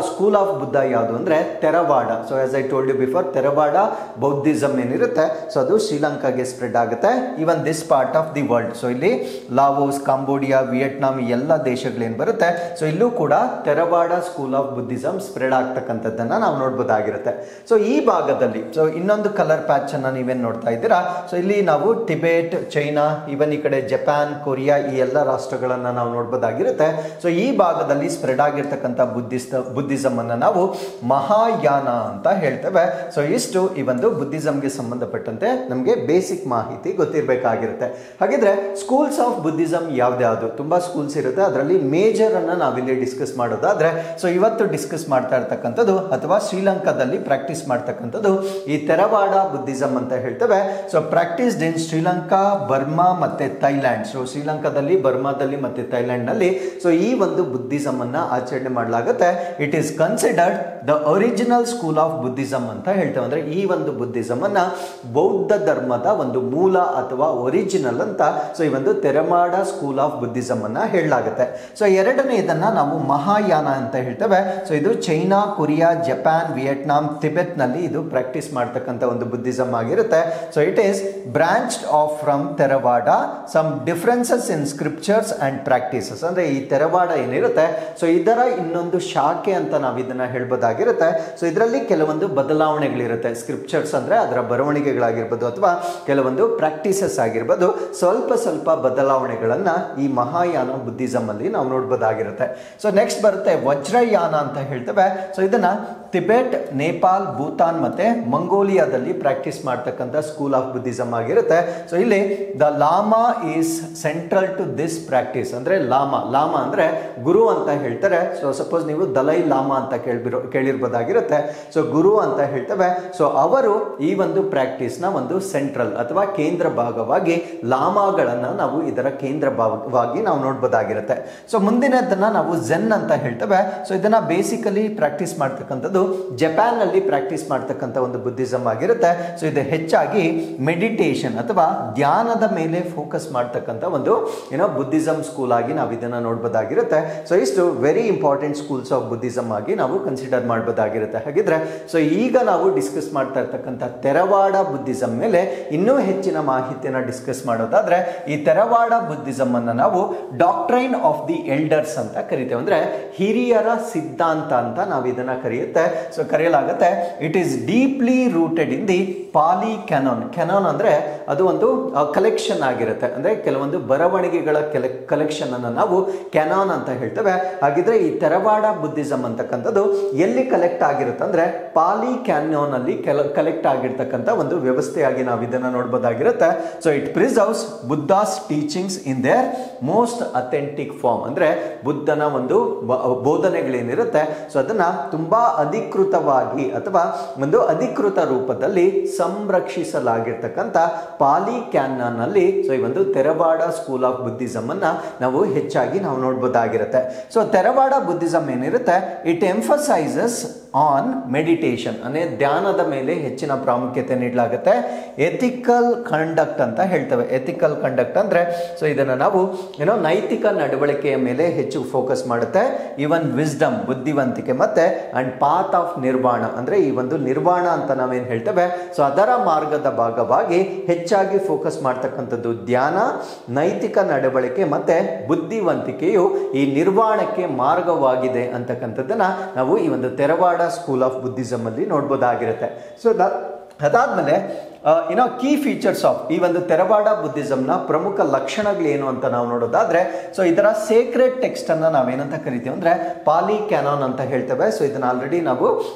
ಸ್ಕೂಲ್ ಆಫ್ ಬುದ್ಧ ಯಾವುದು ಅಂದ್ರೆ Theravada. So as I told you before, Theravada Buddhism ಏನಿರುತ್ತೆ, ಸೊ ಅದು ಶ್ರೀಲಂಕಾಗೆ ಸ್ಪ್ರೆಡ್ ಆಗುತ್ತೆ. Even this part of the world, so ಇಲ್ಲಿ ಲಾವೋಸ್, ಕಾಂಬೋಡಿಯಾ, ವಿಯೆಟ್ನಾಂ ಎಲ್ಲ ದೇಶಗಳೇನು ಬರುತ್ತೆ, ಸೊ ಇಲ್ಲೂ ಕೂಡ Theravada school of Buddhism spread ಆಗ್ತಕ್ಕಂಥದ್ದನ್ನ ನಾವು ನೋಡ್ಬೋದಾಗಿರುತ್ತೆ. ಸೊ ಈ ಭಾಗದಲ್ಲಿ, ಸೊ ಇನ್ನೊಂದು ಕಲರ್ ಪ್ಯಾಚ್ ಅನ್ನ ನೀವೇನ್ ನೋಡ್ತಾ ಇದ್ದೀರಾ, ಸೊ ಇಲ್ಲಿ ನಾವು ಟಿಬೆಟ್, ಚೈನಾ, ಇವನ್ ಈ ಕಡೆ ಜಪಾನ್, ಕೊರಿಯಾ ಈ ಎಲ್ಲ ರಾಷ್ಟ್ರಗಳನ್ನ ನಾವು ನೋಡ್ಬೋದಾಗಿರುತ್ತೆ. ಸೊ ಈ ಭಾಗದಲ್ಲಿ ಸ್ಪ್ರೆಡ್ ಆಗಿರ್ತಕ್ಕಂಥ ಬುದ್ಧಿಸಮ್ ಅನ್ನ ನಾವು ಮಹಾಯಾನ ಅಂತ ಹೇಳ್ತೇವೆ. ಸೊ ಇಷ್ಟು ಈ ಒಂದು ಬುದ್ಧಿಸಮ್ಗೆ ಸಂಬಂಧಪಟ್ಟಂತೆ ನಮಗೆ ಬೇಸಿಕ್ ಮಾಹಿತಿ ಗೊತ್ತಿರಬೇಕಾಗಿರುತ್ತೆ. ಹಾಗಿದ್ರೆ ಸ್ಕೂಲ್ಸ್ ಆಫ್ ಬುದ್ಧಿಸಮ್ ಯಾವ್ದ್ಯಾವ್ದು, ತುಂಬಾ ಸ್ಕೂಲ್ಸ್ ಇರುತ್ತೆ. ಅದರಲ್ಲಿ ಮೇಜರ್ ಅನ್ನ ನಾವಿಲ್ಲಿ ಡಿಸ್ಕಸ್ ಮಾಡೋದಾದ್ರೆ, ಸೊ ಇವತ್ತು ಡಿಸ್ಕಸ್ ಮಾಡ್ತಾ ಇರ್ತಕ್ಕಂಥದ್ದು ಅಥವಾ ಶ್ರೀಲಂಕಾದಲ್ಲಿ ಪ್ರಾಕ್ಟೀಸ್ ಮಾಡ್ತಕ್ಕಂಥದ್ದು ಈ ತೆರವಾಡ ಬುದ್ಧಿಸಮ್ ಅಂತ ಹೇಳ್ತೇವೆ. ಸೊ ಪ್ರಾಕ್ಟೀಸ್ಡ್ ಇನ್ ಶ್ರೀಲಂಕಾ, ಬರ್ಮಾ ಮತ್ತೆ ಥೈಲ್ಯಾಂಡ್. ಸೊ ಶ್ರೀಲಂಕಾದಲ್ಲಿ, ಬರ್ಮಾದಲ್ಲಿ ಮತ್ತೆ ಥೈಲ್ಯಾಂಡ್ ನಲ್ಲಿ ಸೊ ಈ ಒಂದು ಬುದ್ಧಿಸಮ್ ಅನ್ನ ಆಚರಣೆ ಮಾಡಲಾಗುತ್ತೆ. It is considered the original school of Buddhism ಅಂತ ಹೇಳ್ತೇವೆ. ಅಂದ್ರೆ ಈ ಒಂದು ಬುದ್ಧಿಸಮ್ ಅನ್ನ ಬೌದ್ಧ ಧರ್ಮದ ಒಂದು ಮೂಲ ಅಥವಾ ಒರಿಜಿನಲ್ ಅಂತ ಸೊ ಈ ಒಂದು ತೆರವಾಡ ಸ್ಕೂಲ್ ಆಫ್ ಬುದ್ಧಿಸಮ್ ಅನ್ನ ಹೇಳಲಾಗುತ್ತೆ. ಸೊ ಎರಡನೆಯದನ್ನ ನಾವು ಮಹಾಯಾನ ಅಂತ ಹೇಳ್ತೇವೆ. ಸೊ ಇದು China, Korea, Japan, Vietnam, Tibet ನಲ್ಲಿ ಇದು ಪ್ರಾಕ್ಟೀಸ್ ಮಾಡ್ತಕ್ಕಂಥ ಒಂದು ಬುದ್ಧಿಸಮ್ ಆಗಿರುತ್ತೆ. So it is branched off from Theravada, some differences in scriptures and practices. ಅಂದ್ರೆ ಈ ತೆರವಾಡ ಏನಿರುತ್ತೆ, ಸೊ ಇದರ ಇನ್ನೊಂದು ಶಾಖೆ ಅಂತ ನಾವು ಇದನ್ನ ಹೇಳ್ಬೋದಾಗಿರುತ್ತೆ. ಸೊ ಇದರಲ್ಲಿ ಕೆಲವೊಂದು ಬದಲಾವಣೆಗಳಿರುತ್ತೆ. ಸ್ಕ್ರಿಪ್ಚರ್ಸ್ ಅಂದ್ರೆ ಅದರ ಬರವಣಿಗೆಗಳಾಗಿರ್ಬೋದು ಅಥವಾ ಕೆಲವೊಂದು ಪ್ರಾಕ್ಟೀಸಸ್ ಆಗಿರ್ಬೋದು, ಸ್ವಲ್ಪ ಸ್ವಲ್ಪ ಬದಲಾವಣೆಗಳನ್ನ ಈ ಮಹಾಯಾನ ಬುದ್ಧಿಸಮ್ ಅಲ್ಲಿ ನಾವು ನೋಡ್ಬೋದಾಗಿರುತ್ತೆ. ಸೊ ನೆಕ್ಸ್ಟ್ ಬರುತ್ತೆ ವಜ್ರಯಾನ ಅಂತ ಹೇಳ್ತೇವೆ. ಸೊ ಇದನ್ನ ಟಿಬೆಟ್, ನೇಪಾಲ್, ಭೂತಾನ್ ಮತ್ತೆ ಮಂಗೋಲಿಯಾದಲ್ಲಿ ಪ್ರಾಕ್ಟೀಸ್ ಮಾಡ್ತಕ್ಕಂಥ ಸ್ಕೂಲ್ ಆಫ್ ಬುದ್ಧಿಸಮ್ ಆಗಿರುತ್ತೆ. ಸೊ ಇಲ್ಲಿ the lama is central to this practice. ಅಂದ್ರೆ ಲಾಮಾ ಅಂದ್ರೆ ಗುರು ಅಂತ ಹೇಳ್ತಾರೆ. ಸೊ ಸಪೋಸ್ ನೀವು ದಲೈ ಲಾಮಾ ಅಂತ ಕೇಳಿರ್ಬೋದಾಗಿರುತ್ತೆ. ಸೊ ಗುರು ಅಂತ ಹೇಳ್ತೇವೆ. ಸೊ ಅವರು ಈ ಒಂದು ಪ್ರಾಕ್ಟೀಸ್ ನ ಒಂದು ಸೆಂಟ್ರಲ್ ಅಥವಾ ಕೇಂದ್ರ ಭಾಗವಾಗಿ ಲಾಮಾಗಳನ್ನ ನಾವು ಇದರ ಕೇಂದ್ರ ಭಾಗವಾಗಿ ನಾವು ನೋಡ್ಬೋದಾಗಿರುತ್ತೆ. ಸೊ ಮುಂದಿನದನ್ನ ನಾವು ಝೆನ್ ಅಂತ ಹೇಳ್ತೇವೆ. ಸೊ ಇದನ್ನ ಬೇಸಿಕಲಿ ಪ್ರಾಕ್ಟೀಸ್ ಮಾಡ್ತಕ್ಕಂಥದ್ದು ಜಪಾನ್ ನಲ್ಲಿ ಪ್ರಾಕ್ಟೀಸ್ ಮಾಡ್ತಕ್ಕಂಥ ಒಂದು ಬುದ್ಧಿಸಮ್ ಆಗಿರುತ್ತೆ. ಸೊ ಇದು ಹೆಚ್ಚಾಗಿ ಮೆಡಿಟೇಷನ್ ಅಥವಾ ಧ್ಯಾನದ ಮೇಲೆ ಫೋಕಸ್ ಮಾಡ್ತಕ್ಕಂಥ ಒಂದು ಬುದ್ಧಿಸಮ್ ಸ್ಕೂಲ್ ಆಗಿ ನಾವು ಇದನ್ನ ನೋಡ್ಬೋದಾಗಿರುತ್ತೆ. ಸೊ ಇಷ್ಟು very important schools of Buddhism ಆಗಿ ನಾವು ಕನ್ಸಿಡರ್ ಮಾಡಬಹುದಾಗಿರುತ್ತೆ. ಹಾಗಿದ್ರೆ ಸೊ ಈಗ ನಾವು ಡಿಸ್ಕಸ್ ಮಾಡ್ತಾ ಇರ್ತಕ್ಕಂಥ ತೆರವಾಡ ಬುದ್ಧಿಸಮ್ ಮೇಲೆ ಇನ್ನೂ ಹೆಚ್ಚಿನ ಮಾಹಿತಿಯನ್ನ ಡಿಸ್ಕಸ್ ಮಾಡೋದಾದ್ರೆ, ಈ ತೆರವಾಡ ಬುದ್ಧಿಸಮ್ ಅನ್ನ ನಾವು ಡಾಕ್ಟ್ರೈನ್ ಆಫ್ ದಿ ಎಲ್ಡರ್ಸ್ ಅಂತ ಕರಿತೇವೆ. ಅಂದ್ರೆ ಹಿರಿಯರ ಸಿದ್ಧಾಂತ ಅಂತ ನಾವು ಇದನ್ನ ಕರೆಯಲಾಗುತ್ತೆ. It is deeply rooted in the Pali canon. Canon ಅಂದ್ರೆ ಅದು ಒಂದು ಕಲೆಕ್ಷನ್ ಆಗಿರುತ್ತೆ. ಅಂದ್ರೆ ಕೆಲವೊಂದು ಬರವಣಿಗೆಗಳ ಕಲೆಕ್ಷನ್ ಅನ್ನು ನಾವು ಕ್ಯಾನಾನ್ ಅಂತ ಹೇಳ್ತೇವೆ. ಹಾಗಿದ್ರೆ ಈ ತೆರವಾಡ ಬುದ್ಧಿಸಮ್ ಅಂತಕ್ಕಂಥದ್ದು ಎಲ್ಲಿ ಕಲೆಕ್ಟ್ ಆಗಿರುತ್ತೆ ಅಂದ್ರೆ ಪಾಲಿ ಕ್ಯಾನಾನ್ ಅಲ್ಲಿ ಕಲೆಕ್ಟ್ ಆಗಿರ್ತಕ್ಕಂಥ ಒಂದು ವ್ಯವಸ್ಥೆಯಾಗಿ ನಾವು ಇದನ್ನ ನೋಡಬಹುದಾಗಿರುತ್ತೆ. So it preserves Buddha's teachings in their most authentic form. ಅಂದ್ರೆ ಬುದ್ಧನ ಒಂದು ಬೋಧನೆಗಳೇನಿರುತ್ತೆ, ಸೊ ಅದನ್ನ ತುಂಬಾ ಅಧಿಕೃತವಾಗಿ ಅಥವಾ ಒಂದು ಅಧಿಕೃತ ರೂಪದಲ್ಲಿ ಸಂರಕ್ಷಿಸಲಾಗಿರ್ತಕ್ಕಂಥ ಪಾಲಿ ಕ್ಯಾನಾನ್ ಅಲ್ಲಿ ಸೊ ಈ ಒಂದು ತೆರವಾಡ ಸ್ಕೂಲ್ ಆಫ್ ಬುದ್ಧಿಸಮ್ ಅನ್ನ ನಾವು ಹೆಚ್ಚಾಗಿ ನಾವು ನೋಡಬಹುದಾಗಿರುತ್ತೆ. ಸೊ ತೆರವಾಡ ಬುದ್ಧಿಸಮ್ ಏನಿರುತ್ತೆ, ಇಟ್ ಎಂಫಸೈಸಸ್ ಆನ್ ಮೆಡಿಟೇಷನ್ ಅಂದರೆ ಧ್ಯಾನದ ಮೇಲೆ ಹೆಚ್ಚಿನ ಪ್ರಾಮುಖ್ಯತೆ ನೀಡಲಾಗುತ್ತೆ. ಎಥಿಕಲ್ ಕಂಡಕ್ಟ್ ಅಂತ ಹೇಳ್ತೇವೆ. ಎಥಿಕಲ್ ಕಂಡಕ್ಟ್ ಅಂದರೆ ಸೊ ಇದನ್ನು ನಾವು ನೈತಿಕ ನಡವಳಿಕೆಯ ಮೇಲೆ ಹೆಚ್ಚು ಫೋಕಸ್ ಮಾಡುತ್ತೆ. ಈವನ್ ವಿಸ್ಡಮ್ ಬುದ್ಧಿವಂತಿಕೆ ಮತ್ತೆ ಅಂಡ್ ಪಾತ್ ಆಫ್ ನಿರ್ವಾಣ ಅಂದರೆ ಈ ಒಂದು ನಿರ್ವಾಣ ಅಂತ ನಾವೇನು ಹೇಳ್ತೇವೆ ಸೊ ಅದರ ಮಾರ್ಗದ ಭಾಗವಾಗಿ ಹೆಚ್ಚಾಗಿ ಫೋಕಸ್ ಮಾಡ್ತಕ್ಕಂಥದ್ದು ಧ್ಯಾನ, ನೈತಿಕ ನಡವಳಿಕೆ ಮತ್ತೆ ಬುದ್ಧಿವಂತಿಕೆಯು ಈ ನಿರ್ವಾಣಕ್ಕೆ ಮಾರ್ಗವಾಗಿದೆ ಅಂತಕ್ಕಂಥದ್ದನ್ನ ನಾವು ಈ ಒಂದು ತೆರವಾಡ ಸ್ಕೂಲ್ ಆಫ್ ಬುದ್ಧಿಸಮ್ ಅಲ್ಲಿ ನೋಡ್ಬೋದಾಗಿರುತ್ತೆ. ಸೊ ಅದಾದ್ಮೇಲೆ ಕೀ ಫೀಚರ್ಸ್ ಆಫ್ ಈ ಒಂದು ತೆರವಾಡ ಬುದ್ಧಿಸಮ್ನ ಪ್ರಮುಖ ಲಕ್ಷಣಗಳೇನು ಅಂತ ನಾವು ನೋಡೋದಾದ್ರೆ ಸೊ ಇದರ ಸೇಕ್ರೆಡ್ ಟೆಕ್ಸ್ಟ್ ಅನ್ನ ನಾವೇನಂತ ಕರಿತೀವಿ ಅಂದ್ರೆ ಪಾಲಿ ಕ್ಯಾನಾನ್ ಅಂತ ಹೇಳ್ತೇವೆ. ಸೊ ಇದನ್ನ ಆಲ್ರೆಡಿ ನಾವು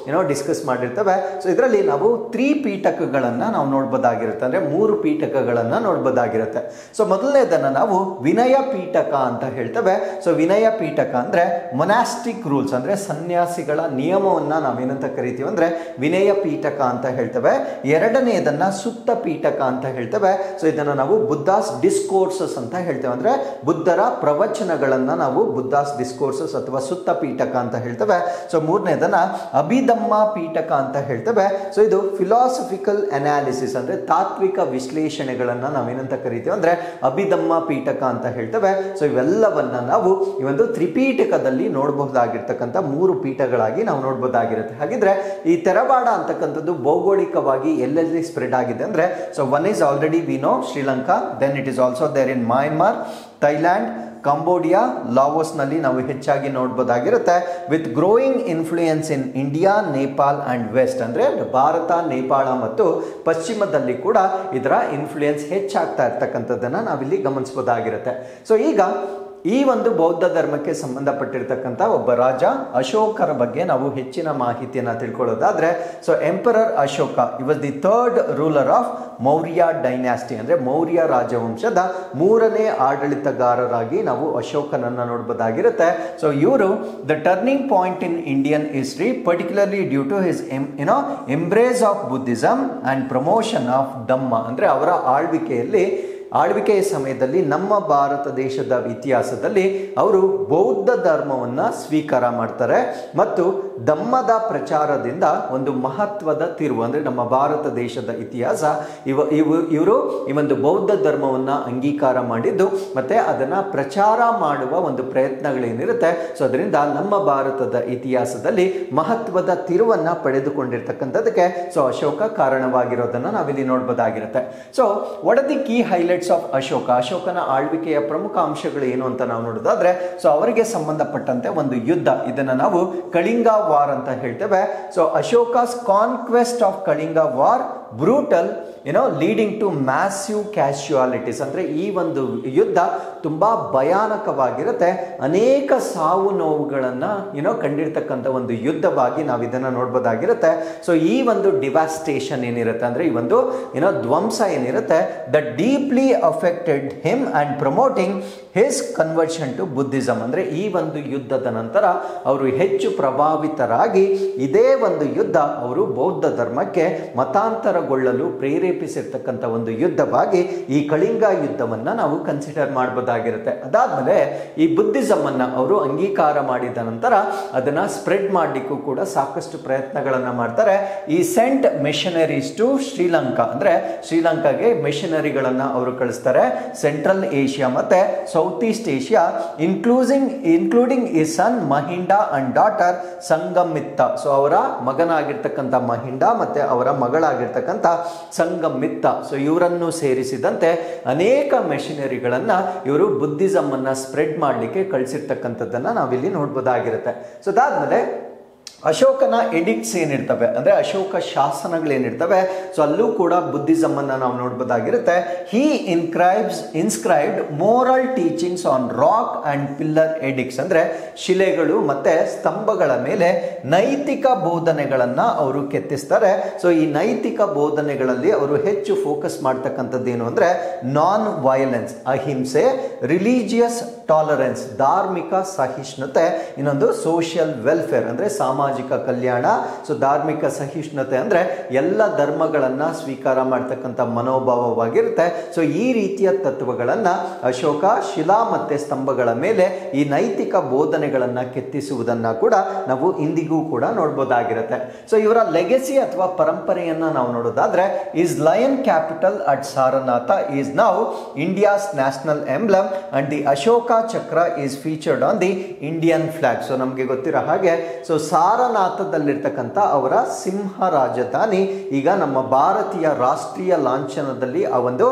ಡಿಸ್ಕಸ್ ಮಾಡಿರ್ತೇವೆ. ಸೊ ಇದರಲ್ಲಿ ನಾವು 3 ಪೀಠಕಗಳನ್ನ ನಾವು ನೋಡ್ಬೋದಾಗಿರುತ್ತೆ, ಅಂದ್ರೆ 3 ಪೀಠಕಗಳನ್ನ ನೋಡ್ಬೋದಾಗಿರುತ್ತೆ. ಸೊ ಮೊದಲನೇದನ್ನ ನಾವು ವಿನಯ ಪೀಠಕ ಅಂತ ಹೇಳ್ತೇವೆ. ಸೊ ವಿನಯ ಪೀಠಕ ಅಂದ್ರೆ ಮೊನಾಸ್ಟಿಕ್ ರೂಲ್ಸ್ ಅಂದ್ರೆ ಸನ್ಯಾಸಿಗಳ ನಿಯಮವನ್ನ ನಾವೇನಂತ ಕರಿತೀವಿ ಅಂದ್ರೆ ವಿನಯ ಪೀಠಕ ಅಂತ ಹೇಳ್ತೇವೆ. ಎರಡನೆಯದನ್ನ ಸುತ್ತ ಪೀಠಕ ಅಂತ ಹೇಳ್ತೇವೆ. ಸೊ ಇದನ್ನು ನಾವು ಬುದ್ಧಾಸ್ ಡಿಸ್ಕೋರ್ಸಸ್ ಅಂತ ಹೇಳ್ತೇವೆ, ಅಂದ್ರೆ ಬುದ್ಧರ ಪ್ರವಚನಗಳನ್ನ ನಾವು ಬುದ್ಧಾಸ್ ಡಿಸ್ಕೋರ್ಸಸ್ ಅಥವಾ ಸುತ್ತ ಪೀಠಕ ಅಂತ ಹೇಳ್ತೇವೆ. ಸೊ ಮೂರನೇದನ್ನ ಅಭಿಧಮ್ಮ ಪೀಠಕ ಅಂತ ಹೇಳ್ತೇವೆ. ಸೊ ಇದು ಫಿಲಾಸಫಿಕಲ್ ಅನಾಲಿಸಿಸ್ ಅಂದ್ರೆ ತಾತ್ವಿಕ ವಿಶ್ಲೇಷಣೆಗಳನ್ನ ನಾವೇನಂತ ಕರಿತೀವಿ ಅಂದ್ರೆ ಅಭಿಧಮ್ಮ ಪೀಠಕ ಅಂತ ಹೇಳ್ತೇವೆ. ಸೊ ಇವೆಲ್ಲವನ್ನ ನಾವು ಈ ಒಂದು ತ್ರಿಪೀಠಕದಲ್ಲಿ ನೋಡಬಹುದಾಗಿರ್ತಕ್ಕಂಥ 3 ಪೀಠಗಳಾಗಿ ನಾವು ನೋಡಬಹುದಾಗಿರುತ್ತೆ. ಹಾಗಿದ್ರೆ ಈ ತೆರವಾಡ ಅಂತಕ್ಕಂಥದ್ದು ಭೌಗೋಳಿಕವಾಗಿ ಎಲ್ಲೆಲ್ಲಿ ಸ್ಪ್ರೆಡ್ ಆಗಿದೆ ಅಂದ್ರೆ so one is already we know Sri Lanka, then it is also there in Myanmar, Thailand, Cambodia, Laos ನಲ್ಲಿ ನಾವು ಹೆಚ್ಚಾಗಿ ನೋಡಬಹುದಾಗಿರುತ್ತೆ. With growing influence in India, Nepal and west ಅಂದ್ರೆ ಭಾರತ, ನೇಪಾಳ ಮತ್ತು ಪಶ್ಚಿಮದಲ್ಲಿ ಕೂಡ ಇದರ ಇನ್ಫ್ಲೂಯೆನ್ಸ್ ಹೆಚ್ಚಾಗ್ತಾ ಇರ್ತಕ್ಕಂಥದ್ದನ್ನ ನಾವಿಲ್ಲಿ ಗಮನಿಸಬಹುದಾಗಿರುತ್ತೆ. ಸೊ ಈಗ ಈ ಒಂದು ಬೌದ್ಧ ಧರ್ಮಕ್ಕೆ ಸಂಬಂಧಪಟ್ಟಿರ್ತಕ್ಕಂಥ ಒಬ್ಬ ರಾಜ ಅಶೋಕರ ಬಗ್ಗೆ ನಾವು ಹೆಚ್ಚಿನ ಮಾಹಿತಿಯನ್ನು ತಿಳ್ಕೊಳ್ಳೋದಾದ್ರೆ so emperor Ashoka was the 3rd ruler of Maurya dynasty ಅಂದ್ರೆ ಮೌರ್ಯ ರಾಜವಂಶದ 3ನೇ ಆಡಳಿತಗಾರರಾಗಿ ನಾವು ಅಶೋಕನನ್ನ ನೋಡಬಹುದಾಗಿರುತ್ತೆ. ಸೊ ಇವರು the turning point in Indian history particularly due to his embrace of Buddhism and promotion of dhamma ಅಂದ್ರೆ ಅವರ ಆಳ್ವಿಕೆಯ ಸಮಯದಲ್ಲಿ ನಮ್ಮ ಭಾರತ ದೇಶದ ಇತಿಹಾಸದಲ್ಲಿ ಅವರು ಬೌದ್ಧ ಧರ್ಮವನ್ನ ಸ್ವೀಕಾರ ಮಾಡ್ತಾರೆ ಮತ್ತು ಧಮ್ಮದ ಪ್ರಚಾರದಿಂದ ಒಂದು ಮಹತ್ವದ ತಿರುವು ಅಂದ್ರೆ ನಮ್ಮ ಭಾರತ ದೇಶದ ಇತಿಹಾಸ ಇವರು ಈ ಒಂದು ಬೌದ್ಧ ಧರ್ಮವನ್ನ ಅಂಗೀಕಾರ ಮಾಡಿದ್ದು ಮತ್ತೆ ಅದನ್ನ ಪ್ರಚಾರ ಮಾಡುವ ಒಂದು ಪ್ರಯತ್ನಗಳೇನಿರುತ್ತೆ ಸೊ ಅದರಿಂದ ನಮ್ಮ ಭಾರತದ ಇತಿಹಾಸದಲ್ಲಿ ಮಹತ್ವದ ತಿರುವನ್ನ ಪಡೆದುಕೊಂಡಿರ್ತಕ್ಕಂಥದಕ್ಕೆ ಸೊ ಅಶೋಕ ಕಾರಣವಾಗಿರೋದನ್ನ ನಾವಿಲ್ಲಿ ನೋಡಬಹುದಾಗಿರುತ್ತೆ. So what are the key highlights of ಅಶೋಕನ ಆಳ್ವಿಕೆಯ ಪ್ರಮುಖ ಅಂಶಗಳು ಏನು ಅಂತ ನಾವು ನೋಡೋದಾದ್ರೆ ಸೊ ಅವರಿಗೆ ಸಂಬಂಧಪಟ್ಟಂತೆ ಒಂದು ಯುದ್ಧ, ಇದನ್ನ ನಾವು ಕಳಿಂಗ ವಾರ್ ಅಂತ ಹೇಳ್ತೇವೆ. So Ashoka's conquest of Kalinga war brutal leading to massive casualties ಅಂದ್ರೆ ಈ ಒಂದು ಯುದ್ಧ ತುಂಬಾ ಭಯಾನಕವಾಗಿರುತ್ತೆ, ಅನೇಕ ಸಾವು ನೋವುಗಳನ್ನ ಕಂಡಿರ್ತಕ್ಕಂಥ ಒಂದು ಯುದ್ಧವಾಗಿ ನಾವು ಇದನ್ನ ನೋಡಬಹುದಾಗಿರುತ್ತೆ. ಸೊ ಈ ಒಂದು ಡಿವಾಸ್ಟೇಷನ್ ಏನಿರುತ್ತೆ ಅಂದ್ರೆ ಈ ಒಂದು ಧ್ವಂಸ ಏನಿರುತ್ತೆ that deeply affected him and promoting his conversion to Buddhism ಅಂದ್ರೆ ಈ ಒಂದು ಯುದ್ಧದ ನಂತರ ಅವರು ಹೆಚ್ಚು ಪ್ರಭಾವಿತರಾಗಿ ಇದೇ ಒಂದು ಯುದ್ಧ ಅವರು ಬೌದ್ಧ ಧರ್ಮಕ್ಕೆ ಮತಾಂತರಗೊಳ್ಳಲು ಪ್ರೇರೇಪಿಸಿರ್ತಕ್ಕಂಥ ಒಂದು ಯುದ್ಧವಾಗಿ ಈ ಕಳಿಂಗ ಯುದ್ಧವನ್ನ ನಾವು ಕನ್ಸಿಡರ್ ಮಾಡಬಹುದಾಗಿರುತ್ತೆ. ಅದಾದ್ಮೇಲೆ ಈ ಬುದ್ಧಿಸಮ್ ಅನ್ನ ಅವರು ಅಂಗೀಕಾರ ಮಾಡಿದ ನಂತರ ಅದನ್ನ ಸ್ಪ್ರೆಡ್ ಮಾಡಲಿಕ್ಕೂ ಕೂಡ ಸಾಕಷ್ಟು ಪ್ರಯತ್ನಗಳನ್ನ ಮಾಡ್ತಾರೆ. ಈ ಸೆಂಟ್ ಮಿಷನರೀಸ್ ಟು ಶ್ರೀಲಂಕಾ ಅಂದ್ರೆ ಶ್ರೀಲಂಕಾಗೆ ಮಿಷನರಿಗಳನ್ನ ಅವರು ಕಳಿಸ್ತಾರೆ. ಸೆಂಟ್ರಲ್ ಏಷ್ಯಾ ಮತ್ತೆ ಸೌತ್ ಈಸ್ಟ್ ಏಷ್ಯಾ ಇನ್ಕ್ಲೂಡಿಂಗ್ ಈ ಸನ್ ಮಹಿಂಡಾ ಅಂಡ್ ಡಾಟರ್ ಸಂಗಮಿತ್ತ. ಸೊ ಅವರ ಮಗನಾಗಿರ್ತಕ್ಕಂಥ ಮಹಿಂಡಾ ಮತ್ತೆ ಅವರ ಮಗಳಾಗಿರ್ತಕ್ಕಂಥ ಸಂಗಮಿತ್ತ. ಸೊ ಇವರನ್ನು ಸೇರಿಸಿದಂತೆ ಅನೇಕ ಮೆಷಿನರಿಗಳನ್ನ ಇವರು ಬುದ್ಧಿಸಮ್ ಅನ್ನ ಸ್ಪ್ರೆಡ್ ಮಾಡಲಿಕ್ಕೆ ಕಳಿಸಿರ್ತಕ್ಕಂಥದ್ದನ್ನ ನಾವಿಲ್ಲಿ ನೋಡಬಹುದಾಗಿರುತ್ತೆ. ಸೊ ಅದಾದ್ಮೇಲೆ ಅಶೋಕನ ಎಡಿಕ್ಟ್ಸ್ ಏನಿರ್ತವೆ ಅಂದ್ರೆ ಅಶೋಕ ಶಾಸನಗಳೇನಿರ್ತವೆ ಸೊ ಅಲ್ಲೂ ಕೂಡ ಬುದ್ಧಿಸಮ್ ಅನ್ನ ನಾವು ನೋಡಬಹುದಾಗಿರುತ್ತೆ. He inscribed moral teachings on rock and pillar edicts ಅಂದ್ರೆ ಶಿಲೆಗಳು ಮತ್ತೆ ಸ್ತಂಭಗಳ ಮೇಲೆ ನೈತಿಕ ಬೋಧನೆಗಳನ್ನ ಅವರು ಕೆತ್ತಿಸ್ತಾರೆ. ಸೊ ಈ ನೈತಿಕ ಬೋಧನೆಗಳಲ್ಲಿ ಅವರು ಹೆಚ್ಚು ಫೋಕಸ್ ಮಾಡ್ತಕ್ಕಂಥದ್ದು ಏನು ಅಂದ್ರೆ ನಾನ್ ವೈಲೆನ್ಸ್, ಅಹಿಂಸೆ, ರಿಲಿಜಿಯಸ್ ಟಾಲರೆನ್ಸ್ ಧಾರ್ಮಿಕ ಸಹಿಷ್ಣುತೆ, ಇನ್ನೊಂದು ಸೋಷಿಯಲ್ ವೆಲ್ಫೇರ್ ಅಂದ್ರೆ ಸಾಮಾಜಿಕ ಸಾಮಾಜಿಕ ಕಲ್ಯಾಣ. ಸೊ ಧಾರ್ಮಿಕ ಸಹಿಷ್ಣುತೆ ಅಂದ್ರೆ ಎಲ್ಲ ಧರ್ಮಗಳನ್ನ ಸ್ವೀಕಾರ ಮಾಡ್ತಕ್ಕಂಥ ಮನೋಭಾವವಾಗಿರುತ್ತೆ. ಸೊ ಈ ರೀತಿಯ ತತ್ವಗಳನ್ನ ಅಶೋಕ ಶಿಲಾ ಮತ್ತೆ ಸ್ತಂಭಗಳ ಮೇಲೆ ಈ ನೈತಿಕ ಬೋಧನೆಗಳನ್ನ ಕೆತ್ತಿಸುವುದನ್ನ ಕೂಡ ನಾವು ಇಂದಿಗೂ ಕೂಡ ನೋಡಬಹುದಾಗಿರುತ್ತೆ. ಸೊ ಇವರ ಲೆಗೆಸಿ ಅಥವಾ ಪರಂಪರೆಯನ್ನ ನಾವು ನೋಡೋದಾದ್ರೆ, is lion capital at Sarnath is now India's national emblem and the Ashoka Chakra is featured on the Indian flag. So ನಮಗೆ ಗೊತ್ತಿರೋ ಹಾಗೆ ಸೊ ಸಾರನಾಥದಲ್ಲಿರ್ತಕ್ಕಂಥ ಅವರ ಸಿಂಹ ರಾಜಧಾನಿ ಈಗ ನಮ್ಮ ಭಾರತೀಯ ರಾಷ್ಟ್ರೀಯ ಲಾಂಛನದಲ್ಲಿ ಆ ಒಂದು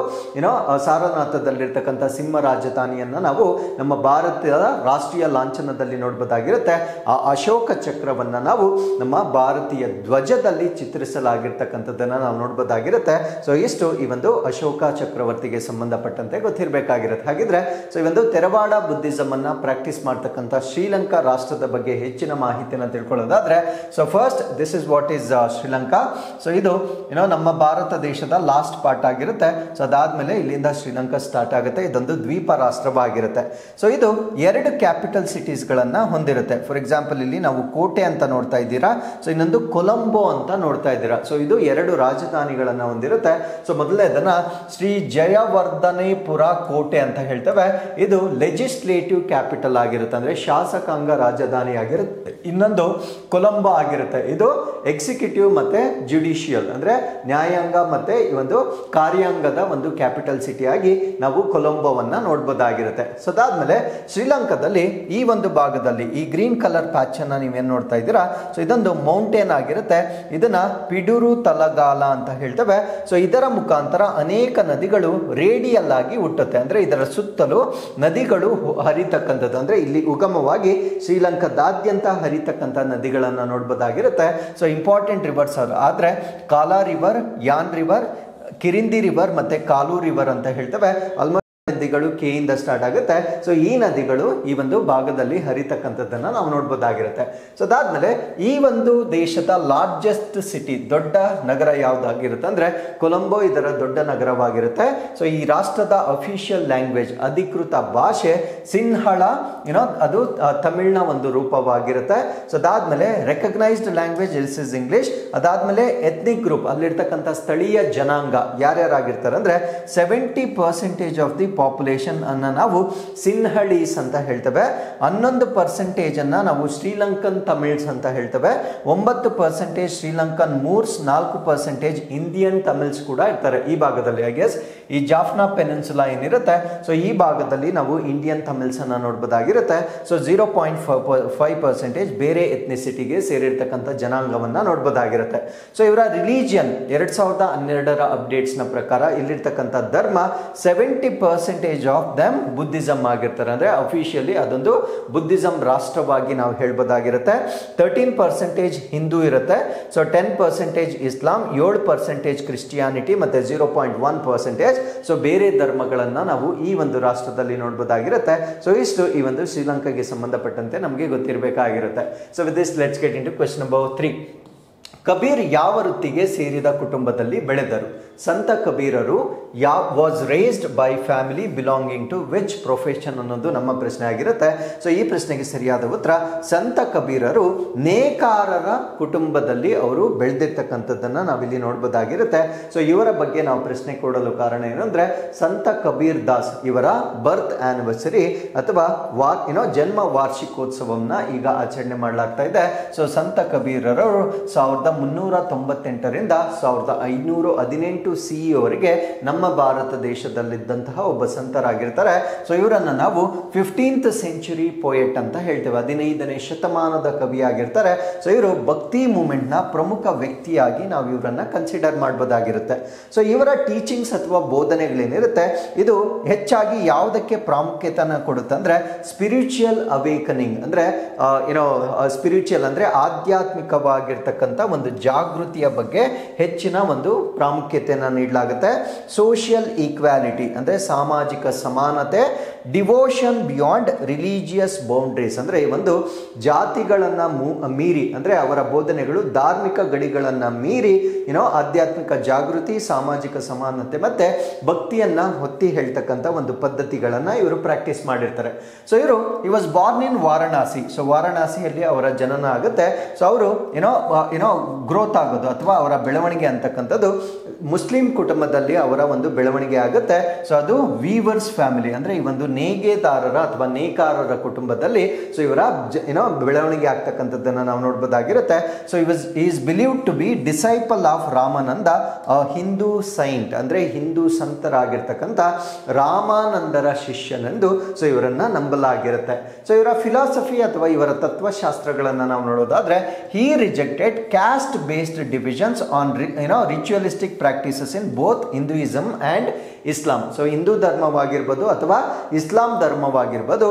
ಸಾರನಾಥದಲ್ಲಿರ್ತಕ್ಕಂಥ ಸಿಂಹ ರಾಜಧಾನಿಯನ್ನ ನಾವು ನಮ್ಮ ಭಾರತೀಯ ರಾಷ್ಟ್ರೀಯ ಲಾಂಛನದಲ್ಲಿ ನೋಡಬಹುದಾಗಿರುತ್ತೆ. ಆ ಅಶೋಕ ಚಕ್ರವನ್ನ ನಾವು ನಮ್ಮ ಭಾರತೀಯ ಧ್ವಜದಲ್ಲಿ ಚಿತ್ರಿಸಲಾಗಿರ್ತಕ್ಕಂಥದ್ದನ್ನ ನಾವು ನೋಡಬಹುದಾಗಿರುತ್ತೆ. ಸೊ ಇಷ್ಟು ಈ ಒಂದು ಅಶೋಕ ಚಕ್ರವರ್ತಿಗೆ ಸಂಬಂಧಪಟ್ಟಂತೆ ಗೊತ್ತಿರಬೇಕಾಗಿರುತ್ತೆ. ಹಾಗಿದ್ರೆ ಸೊ ಈ ಒಂದು ತೆರವಾಡ ಬುದ್ಧಿಸಂ ಅನ್ನ ಪ್ರಾಕ್ಟೀಸ್ ಮಾಡ್ತಕ್ಕಂಥ ಶ್ರೀಲಂಕಾ ರಾಷ್ಟ್ರದ ಬಗ್ಗೆ ಹೆಚ್ಚಿನ ಮಾಹಿತಿಯನ್ನು ತಿಳ್ಕೊಳ್ಳೋದಾದ್ರೆ, so first this is what is Sri Lanka. So ಇದು ನಮ್ಮ ಭಾರತ ದೇಶದ ಲಾಸ್ಟ್ ಪಾರ್ಟ್ ಆಗಿರುತ್ತೆ. ಸೊ ಅದಾದ್ಮೇಲೆ ಇಲ್ಲಿಂದ ಶ್ರೀಲಂಕಾ ಸ್ಟಾರ್ಟ್ ಆಗುತ್ತೆ. ಇದೊಂದು ದ್ವೀಪ ರಾಷ್ಟ್ರವಾಗಿರುತ್ತೆ. ಸೊ ಇದು 2 ಕ್ಯಾಪಿಟಲ್ ಸಿಟೀಸ್ ಗಳನ್ನ ಹೊಂದಿರುತ್ತೆ. ಫಾರ್ ಎಕ್ಸಾಂಪಲ್ ಇಲ್ಲಿ ನಾವು ಕೋಟೆ ಅಂತ ನೋಡ್ತಾ ಇದ್ದೀರಾ, ಸೊ ಇನ್ನೊಂದು ಕೊಲಂಬೋ ಅಂತ ನೋಡ್ತಾ ಇದ್ದೀರಾ. ಸೊ ಇದು 2 ರಾಜಧಾನಿಗಳನ್ನ ಹೊಂದಿರುತ್ತೆ. ಸೊ ಮೊದಲನೇದನ್ನ ಶ್ರೀ ಜಯವರ್ಧನೆಪುರ ಕೋಟೆ ಅಂತ ಹೇಳ್ತೇವೆ. ಇದು ಲೆಜಿಸ್ಲೇಟಿವ್ ಕ್ಯಾಪಿಟಲ್ ಆಗಿರುತ್ತೆ, ಅಂದ್ರೆ ಶಾಸಕಾಂಗ ರಾಜಧಾನಿ ಆಗಿರುತ್ತೆ. ಇನ್ನೊಂದು ಕೊಲಂಬೋ ಆಗಿರುತ್ತೆ, ಇದು ಎಕ್ಸಿಕ್ಯೂಟಿವ್ ಮತ್ತೆ ಜುಡಿಷಿಯಲ್ ಅಂದ್ರೆ ನ್ಯಾಯಾಂಗ ಮತ್ತೆ ಈ ಒಂದು ಕಾರ್ಯಾಂಗದ ಒಂದು ಕ್ಯಾಪಿಟಲ್ ಸಿಟಿ ಆಗಿ ನಾವು ಕೊಲಂಬೋವನ್ನ ನೋಡಬಹುದಾಗಿರುತ್ತೆ. ಸೊ ಅದಾದ್ಮೇಲೆ ಶ್ರೀಲಂಕಾದಲ್ಲಿ ಈ ಒಂದು ಭಾಗದಲ್ಲಿ ಈ ಗ್ರೀನ್ ಕಲರ್ ಪ್ಯಾಚ್ ಅನ್ನ ನೀವೇನ್ ನೋಡ್ತಾ ಇದ್ದೀರಾ, ಸೊ ಇದೊಂದು ಮೌಂಟೇನ್ ಆಗಿರುತ್ತೆ. ಇದನ್ನ ಪಿಡುರು ತಲಗಾಲ ಅಂತ ಹೇಳ್ತೇವೆ. ಸೊ ಇದರ ಮುಖಾಂತರ ಅನೇಕ ನದಿಗಳು ರೇಡಿಯಲ್ ಆಗಿ ಹುಟ್ಟುತ್ತೆ, ಅಂದ್ರೆ ಇದರ ಸುತ್ತಲೂ ನದಿಗಳು ಹರಿತಕ್ಕಂಥದ್ದು, ಅಂದ್ರೆ ಇಲ್ಲಿ ಉಗಮವಾಗಿ ಶ್ರೀಲಂಕಾದಾದ್ಯಂತ ಹರಿತಕ್ಕಂಥ ನದಿಗಳನ್ನ ನೋಡಬಹುದಾಗಿರುತ್ತೆ. ಸೊ ಇಂಪಾರ್ಟೆಂಟ್ ರಿವರ್ಸ್ ಆದ್ರೆ ಕಾಲಾ ರಿವರ್, ಯಾನ್ ರಿವರ್, ಕಿರಿಂದಿ ರಿವರ್ ಮತ್ತೆ ಕಾಲು ರಿವರ್ ಅಂತ ಹೇಳ್ತೇವೆ. ಆಲ್ಮೋಸ್ಟ್ ನದಿಗಳು ಕೆ ಇಂದ ಸ್ಟಾರ್ಟ್ ಆಗುತ್ತೆ. ಸೊ ಈ ನದಿಗಳು ಈ ಒಂದು ಭಾಗದಲ್ಲಿ ಹರಿತಕ್ಕಂಥದ್ದನ್ನ ನಾವು ನೋಡಬಹುದಾಗಿರುತ್ತೆ. ಸೊ ಅದಾದ್ಮೇಲೆ ಈ ಒಂದು ದೇಶದ ಲಾರ್ಜೆಸ್ಟ್ ಸಿಟಿ, ದೊಡ್ಡ ನಗರ ಯಾವ್ದಾಗಿರುತ್ತೆ ಅಂದ್ರೆ ಕೊಲಂಬೋ ಇದರ ದೊಡ್ಡ ನಗರವಾಗಿರುತ್ತೆ. ಸೊ ಈ ರಾಷ್ಟ್ರದ ಅಫಿಷಿಯಲ್ ಲ್ಯಾಂಗ್ವೇಜ್, ಅಧಿಕೃತ ಭಾಷೆ ಸಿನ್ಹಳ, ಅದು ತಮಿಳ್ನ ಒಂದು ರೂಪವಾಗಿರುತ್ತೆ. ಸೊ ಅದಾದ್ಮೇಲೆ ರೆಕಗ್ನೈಸ್ಡ್ ಲ್ಯಾಂಗ್ವೇಜ್ ಇಸ್ ಇಂಗ್ಲಿಷ್. ಅದಾದ್ಮೇಲೆ ಎಥ್ನಿಕ್ ಗ್ರೂಪ್, ಅಲ್ಲಿರ್ತಕ್ಕಂಥ ಸ್ಥಳೀಯ ಜನಾಂಗ ಯಾರ್ಯಾರಾಗಿರ್ತಾರೆ ಅಂದ್ರೆ 70% ಆಫ್ ದಿ ಪಾಪ್ಯುಲೇಷನ್ ಅನ್ನ ನಾವು ಸಿನ್ಹಳೀಸ್ ಅಂತ ಹೇಳ್ತೇವೆ. 11% ಅನ್ನ ನಾವು ಶ್ರೀಲಂಕನ್ ತಮಿಳ್ಸ್ ಅಂತ ಹೇಳ್ತೇವೆ. 9% ಶ್ರೀಲಂಕನ್ ಮೂರ್ಸ್, 4% ಇಂಡಿಯನ್ ತಮಿಳ್ಸ್ ಕೂಡ ಇರ್ತಾರೆ ಈ ಭಾಗದಲ್ಲಿ. ಐ ಗೆಸ್ ಈ ಜಾಫ್ನಾ ಪೆನಿನ್ಸುಲಾ ಏನಿರುತ್ತೆ, ಸೊ ಈ ಭಾಗದಲ್ಲಿ ನಾವು ಇಂಡಿಯನ್ ತಮಿಳ್ಸ್ ಅನ್ನ ನೋಡಬಹುದಾಗಿರುತ್ತೆ. ಸೊ 0.5% ಬೇರೆ ಎಥ್ನಿಸಿಟಿಗೆ ಸೇರಿರ್ತಕ್ಕಂಥ ಜನಾಂಗವನ್ನ ನೋಡಬಹುದಾಗಿರುತ್ತೆ. ಸೊ ಇವರ ರಿಲಿಜಿಯನ್ 2012ರ ಅಪ್ಡೇಟ್ಸ್ ನ ಪ್ರಕಾರ ಇಲ್ಲಿರ್ತಕ್ಕಂಥ ಧರ್ಮ 70% ಆಫ್ ದಮ್ ಬುದ್ಧಿಸಂ ಆಗಿರ್ತಾರೆ, ಅಂದ್ರೆ ಅಫಿಷಿಯಲಿ ಅದೊಂದು ಬುದ್ಧಿಸಂ ರಾಷ್ಟ್ರವಾಗಿ ನಾವು ಹೇಳ್ಬೋದಾಗಿರುತ್ತೆ. 13% ಹಿಂದೂ ಇರುತ್ತೆ. ಸೊ 10% ಇಸ್ಲಾಂ, 7% ಕ್ರಿಸ್ಟಿಯಾನಿಟಿ ಮತ್ತೆ 0.1% ಸೊ ಬೇರೆ ಧರ್ಮಗಳನ್ನ ನಾವು ಈ ಒಂದು ರಾಷ್ಟ್ರದಲ್ಲಿ ನೋಡಬಹುದಾಗಿರುತ್ತೆ. ಸೊ ಇಷ್ಟು ಈ ಒಂದು ಶ್ರೀಲಂಕಾಗೆ ಸಂಬಂಧಪಟ್ಟಂತೆ ನಮಗೆ ಗೊತ್ತಿರಬೇಕಾಗಿರುತ್ತೆ. So with this let's get into question number 3. Kabir ಯಾವ ವೃತ್ತಿಗೆ ಸೇರಿದ ಕುಟುಂಬದಲ್ಲಿ ಬೆಳೆದರು? ಸಂತ ಕಬೀರರು was raised by family belonging to which profession ಅನ್ನೋದು ನಮ್ಮ ಪ್ರಶ್ನೆ ಆಗಿರುತ್ತೆ. ಸೊ ಈ ಪ್ರಶ್ನೆಗೆ ಸರಿಯಾದ ಉತ್ತರ ಸಂತ ಕಬೀರರು ನೇಕಾರರ ಕುಟುಂಬದಲ್ಲಿ ಅವರು ಬೆಳೆದಿರ್ತಕ್ಕಂಥದ್ದನ್ನ ನಾವಿಲ್ಲಿ ನೋಡಬಹುದಾಗಿರುತ್ತೆ. ಸೊ ಇವರ ಬಗ್ಗೆ ನಾವು ಪ್ರಶ್ನೆ ಕೊಡಲು ಕಾರಣ ಏನಂದ್ರೆ ಸಂತ ಕಬೀರ್ ದಾಸ್ ಇವರ ಬರ್ತ್ ಆನಿವರ್ಸರಿ ಅಥವಾ ಜನ್ಮ ವಾರ್ಷಿಕೋತ್ಸವನ್ನ ಈಗ ಆಚರಣೆ ಮಾಡಲಾಗ್ತಾ ಇದೆ. ಸೊ ಸಂತ ಕಬೀರರು 1398ರಿಂದ 1518 CE ವರೆಗೆ ನಮ್ಮ ಭಾರತ ದೇಶದಲ್ಲಿದ್ದಂತಹ ಒಬ್ಬ ಸಂತರಾಗಿರ್ತಾರೆ. ಸೊ ಇವರನ್ನ ನಾವು 15th ಸೆಂಚುರಿ ಪೋಯೆಟ್ ಅಂತ ಹೇಳ್ತೇವೆ, 15ನೇ ಶತಮಾನದ ಕವಿ ಆಗಿರ್ತಾರೆ. ಸೊ ಇವರು ಭಕ್ತಿ ಮೂವ್ಮೆಂಟ್ ನ ಪ್ರಮುಖ ವ್ಯಕ್ತಿಯಾಗಿ ನಾವು ಇವರನ್ನ ಕನ್ಸಿಡರ್ ಮಾಡಬಹುದಾಗಿರುತ್ತೆ. ಸೊ ಇವರ ಟೀಚಿಂಗ್ಸ್ ಅಥವಾ ಬೋಧನೆಗಳೇನಿರುತ್ತೆ ಇದು ಹೆಚ್ಚಾಗಿ ಯಾವುದಕ್ಕೆ ಪ್ರಾಮುಖ್ಯತೆಯನ್ನು ಕೊಡುತ್ತೆ ಅಂದ್ರೆ ಸ್ಪಿರಿಚುವಲ್ ಅವೇಕನಿಂಗ್, ಅಂದ್ರೆ ಸ್ಪಿರಿಚುವಲ್ ಅಂದ್ರೆ ಆಧ್ಯಾತ್ಮಿಕವಾಗಿರ್ತಕ್ಕಂಥ ಒಂದು ಜಾಗೃತಿಯ ಬಗ್ಗೆ ಹೆಚ್ಚಿನ ಒಂದು ಪ್ರಾಮುಖ್ಯತೆಯನ್ನು ನೀಡಲಾಗುತ್ತೆ. ಸೋಷಿಯಲ್ ಈಕ್ವಾಲಿಟಿ ಅಂದರೆ ಸಾಮಾಜಿಕ ಸಮಾನತೆ, ಡಿವೋಷನ್ ಬಿಯಾಂಡ್ ರಿಲಿಜಿಯಸ್ ಬೌಂಡ್ರೀಸ್ ಅಂದರೆ ಈ ಒಂದು ಜಾತಿಗಳನ್ನು ಮೀರಿ ಅಂದರೆ ಅವರ ಬೋಧನೆಗಳು ಧಾರ್ಮಿಕ ಗಡಿಗಳನ್ನು ಮೀರಿ ಆಧ್ಯಾತ್ಮಿಕ ಜಾಗೃತಿ, ಸಾಮಾಜಿಕ ಸಮಾನತೆ ಮತ್ತೆ ಭಕ್ತಿಯನ್ನ ಹೊತ್ತಿ ಹೇಳ್ತಕ್ಕಂಥ ಒಂದು ಪದ್ಧತಿಗಳನ್ನ ಇವರು ಪ್ರಾಕ್ಟೀಸ್ ಮಾಡಿರ್ತಾರೆ. ಸೊ ಇವರು was born in Varanasi. So ವಾರಣಾಸಿಯಲ್ಲಿ ಅವರ ಜನನ ಆಗುತ್ತೆ. ಸೊ ಅವರು ಗ್ರೋತ್ ಆಗೋದು ಅಥವಾ ಅವರ ಬೆಳವಣಿಗೆ ಅಂತಕ್ಕಂಥದ್ದು ಮುಸ್ಲಿಂ ಕುಟುಂಬದಲ್ಲಿ ಅವರ ಒಂದು ಬೆಳವಣಿಗೆ ಆಗುತ್ತೆ. ಸೊ ಅದು ವೀವರ್ಸ್ ಫ್ಯಾಮಿಲಿ ಅಂದ್ರೆ ಈ ಒಂದು ನೇಯ್ಗೆದಾರರ ಅಥವಾ ನೇಕಾರರ ಕುಟುಂಬದಲ್ಲಿ ಸೊ ಇವರ ಬೆಳವಣಿಗೆ ಆಗ್ತಕ್ಕಂಥದ್ದನ್ನ ನಾವು ನೋಡ್ಬೋದಾಗಿರುತ್ತೆ. So is believed to be disciple of Ramananda, Hindu saint ಅಂದ್ರೆ ಹಿಂದೂ ಸಂತರಾಗಿರ್ತಕ್ಕಂಥ ರಾಮಾನಂದರ ಶಿಷ್ಯನೆಂದು ಸೊ ಇವರನ್ನ ನಂಬಲಾಗಿರುತ್ತೆ. ಸೊ ಇವರ ಫಿಲಾಸಫಿ ಅಥವಾ ಇವರ ತತ್ವಶಾಸ್ತ್ರಗಳನ್ನು ನಾವು ನೋಡೋದಾದ್ರೆ, he rejected caste based divisions on ritualistic practices in both Hinduism and Islam. So Hindu ಧರ್ಮವಾಗಿರ್ಬೋದು ಅಥವಾ ಇಸ್ಲಾಂ ಧರ್ಮವಾಗಿರ್ಬೋದು,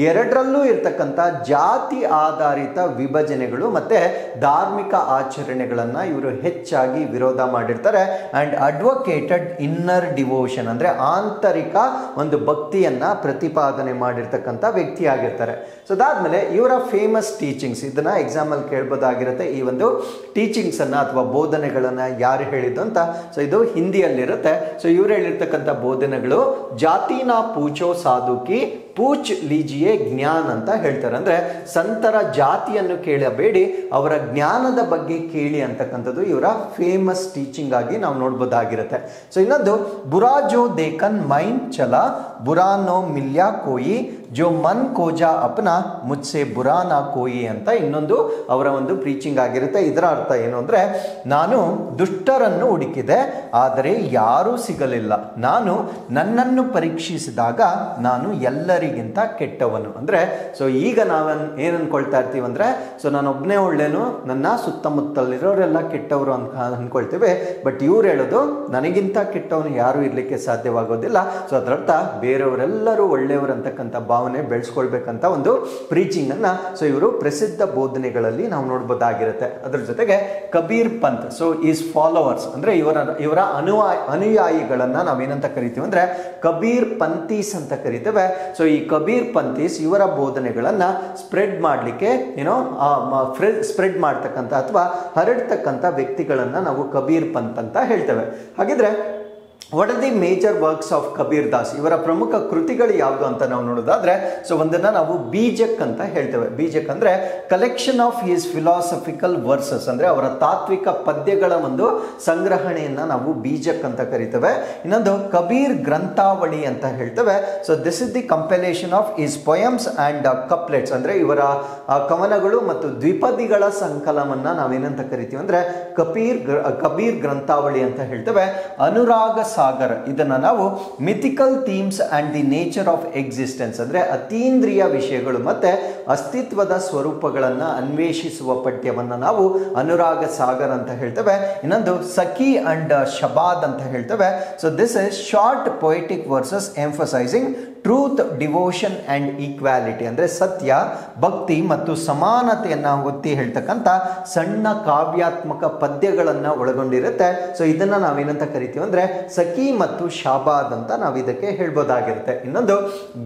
ಎರಡರಲ್ಲೂ ಇರ್ತಕ್ಕಂಥ ಜಾತಿ ಆಧಾರಿತ ವಿಭಜನೆಗಳು ಮತ್ತೆ ಧಾರ್ಮಿಕ ಆಚರಣೆಗಳನ್ನು ಇವರು ಹೆಚ್ಚಾಗಿ ವಿರೋಧ ಮಾಡಿರ್ತಾರೆ. ಆ್ಯಂಡ್ ಅಡ್ವೊಕೇಟೆಡ್ ಇನ್ನರ್ ಡಿವೋಷನ್ ಅಂದರೆ ಆಂತರಿಕ ಒಂದು ಭಕ್ತಿಯನ್ನ ಪ್ರತಿಪಾದನೆ ಮಾಡಿರ್ತಕ್ಕಂಥ ವ್ಯಕ್ತಿ ಆಗಿರ್ತಾರೆ. ಸೊ ಅದಾದ್ಮೇಲೆ ಇವರ ಫೇಮಸ್ ಟೀಚಿಂಗ್ಸ್, ಇದನ್ನ ಎಕ್ಸಾಮಲ್ಲಿ ಕೇಳ್ಬೋದಾಗಿರುತ್ತೆ. ಈ ಒಂದು ಟೀಚಿಂಗ್ಸ್ ಅನ್ನ ಅಥವಾ ಬೋಧನೆಗಳನ್ನ ಯಾರು ಹೇಳಿದ್ದು ಅಂತ. ಸೊ ಇದು ಹಿಂದಿಯಲ್ಲಿರುತ್ತೆ. ಸೊ ಇವ್ರು ಹೇಳಿರ್ತಕ್ಕಂಥ ಬೋಧನೆಗಳು ಜಾತಿನ ಪೂಚೋ ಸಾಧುಕಿ ಪೂಚ್ ಲೀಜಿಯೇ ಜ್ಞಾನ್ ಅಂತ ಹೇಳ್ತಾರೆ. ಅಂದ್ರೆ ಸಂತರ ಜಾತಿಯನ್ನು ಕೇಳಬೇಡಿ, ಅವರ ಜ್ಞಾನದ ಬಗ್ಗೆ ಕೇಳಿ ಅಂತಕ್ಕಂಥದ್ದು ಇವರ ಫೇಮಸ್ ಟೀಚಿಂಗ್ ಆಗಿ ನಾವು ನೋಡ್ಬೋದಾಗಿರುತ್ತೆ. ಸೊ ಇನ್ನೊಂದು ಬುರಾ ಜೋ ದೇಕನ್ ಮೈನ್ ಚಲ ಬುರಾ ನೋ ಮಿಲ್ಯಾ ಕೋಯಿ ಜೋ ಮನ್ ಕೋಜಾ ಅಪ್ನ ಮುಜ್ಸೆ ಬುರಾ ನಾ ಕೋಯಿ ಅಂತ ಇನ್ನೊಂದು ಅವರ ಒಂದು ಪ್ರೀಚಿಂಗ್ ಆಗಿರುತ್ತೆ. ಇದರ ಅರ್ಥ ಏನು ಅಂದ್ರೆ, ನಾನು ದುಷ್ಟರನ್ನು ಹುಡುಕಿದೆ ಆದರೆ ಯಾರೂ ಸಿಗಲಿಲ್ಲ, ನಾನು ನನ್ನನ್ನು ಪರೀಕ್ಷಿಸಿದಾಗ ನಾನು ಎಲ್ಲರಿಗಿಂತ ಕೆಟ್ಟವನು. ಅಂದ್ರೆ ಸೊ ಈಗ ನಾವು ಏನ್ ಅನ್ಕೊಳ್ತಾ ಇರ್ತೀವಿ ಅಂದ್ರೆ, ಸೊ ನಾನು ಒಬ್ಬನೇ ಒಳ್ಳೆನು, ನನ್ನ ಸುತ್ತಮುತ್ತಲಿರೋರೆಲ್ಲ ಕೆಟ್ಟವರು ಅಂತ ಅನ್ಕೊಳ್ತೇವೆ. ಬಟ್ ಇವ್ರು ಹೇಳೋದು ನನಗಿಂತ ಕೆಟ್ಟವನು ಯಾರು ಇರ್ಲಿಕ್ಕೆ ಸಾಧ್ಯವಾಗೋದಿಲ್ಲ. ಸೊ ಅದರರ್ಥ ಬೇರೆಯವರೆಲ್ಲರೂ ಒಳ್ಳೆಯವರು ಅಂತಕ್ಕಂಥ ಭಾವನೆ ಬೆಳೆಸ್ಕೊಳ್ಬೇಕಂತ ಒಂದು ಪ್ರೀಚಿಂಗ್ ಅನ್ನ ಸೊ ಇವರು ಪ್ರಸಿದ್ಧ ಬೋಧನೆಗಳಲ್ಲಿ ನಾವು ನೋಡ್ಬೋದಾಗಿರುತ್ತೆ. ಅದರ ಜೊತೆಗೆ Kabir Pant, so is followers ಅಂದ್ರೆ ಇವರ ಅನುಯಾಯಿಗಳನ್ನ ನಾವೇನಂತ ಕರಿತೀವಿ ಅಂದ್ರೆ ಕಬೀರ್ ಪಂಥೀಸ್ ಅಂತ ಕರಿತೇವೆ. ಸೊ ಈ ಕಬೀರ್ ಪಂಥೀಸ್ ಇವರ ಬೋಧನೆಗಳನ್ನ ಸ್ಪ್ರೆಡ್ ಮಾಡಲಿಕ್ಕೆ ಸ್ಪ್ರೆಡ್ ಮಾಡ್ತಕ್ಕಂಥ ಅಥವಾ ಹರಡ್ತಕ್ಕಂಥ ವ್ಯಕ್ತಿಗಳನ್ನ ನಾವು ಕಬೀರ್ ಪಂತ್ ಅಂತ ಹೇಳ್ತೇವೆ. ಹಾಗಿದ್ರೆ what are the major works of Kabir Das? ಇವರ ಪ್ರಮುಖ ಕೃತಿಗಳು ಯಾವುದು ಅಂತ ನಾವು ನೋಡೋದಾದ್ರೆ, ಸೊ ಒಂದನ್ನ ನಾವು ಬೀಜಕ್ ಅಂತ ಹೇಳ್ತೇವೆ. ಬೀಜಕ್ ಅಂದ್ರೆ collection of his philosophical versus ಅಂದ್ರೆ ಅವರ ತಾತ್ವಿಕ ಪದ್ಯಗಳ ಒಂದು ಸಂಗ್ರಹಣೆಯನ್ನ ನಾವು ಬೀಜಕ್ ಅಂತ ಕರಿತೇವೆ. ಇನ್ನೊಂದು ಕಬೀರ್ ಗ್ರಂಥಾವಳಿ ಅಂತ ಹೇಳ್ತೇವೆ. So this is the compilation of his poems and couplets ಅಂದ್ರೆ ಇವರ ಕವನಗಳು ಮತ್ತು ದ್ವಿಪದಿಗಳ ಸಂಕಲನವನ್ನ ನಾವೇನಂತ ಕರಿತೀವಿ ಅಂದ್ರೆ ಕಬೀರ್ ಗ್ರಂಥಾವಳಿ ಅಂತ ಹೇಳ್ತೇವೆ. ಅನುರಾಗ ಸಾಗರ್, ಇದನ್ನ ನಾವು mythical themes and the nature of existence ಅಂದ್ರೆ ಅತೀಂದ್ರಿಯ ವಿಷಯಗಳು ಮತ್ತೆ ಅಸ್ತಿತ್ವದ ಸ್ವರೂಪಗಳನ್ನ ಅನ್ವೇಷಿಸುವ ಪಠ್ಯವನ್ನ ನಾವು ಅನುರಾಗ ಸಾಗರ್ ಅಂತ ಹೇಳ್ತೇವೆ. ಇನ್ನೊಂದು ಸಖಿ ಅಂಡ್ ಶಬಾದ್ ಅಂತ ಹೇಳ್ತೇವೆ. So this is short poetic versus emphasising truth, devotion and equality ಅಂದ್ರೆ ಸತ್ಯ, ಭಕ್ತಿ ಮತ್ತು ಸಮಾನತೆಯನ್ನ ಒತ್ತಿ ಹೇಳ್ತಕ್ಕಂಥ ಸಣ್ಣ ಕಾವ್ಯಾತ್ಮಕ ಪದ್ಯಗಳನ್ನ ಒಳಗೊಂಡಿರುತ್ತೆ. ಸೊ ಇದನ್ನ ನಾವೇನಂತ ಕರಿತೀವಿ ಅಂದ್ರೆ ಸಖಿ ಮತ್ತು ಶಾಬಾದ್ ಅಂತ ನಾವು ಇದಕ್ಕೆ ಹೇಳ್ಬೋದಾಗಿರುತ್ತೆ. ಇನ್ನೊಂದು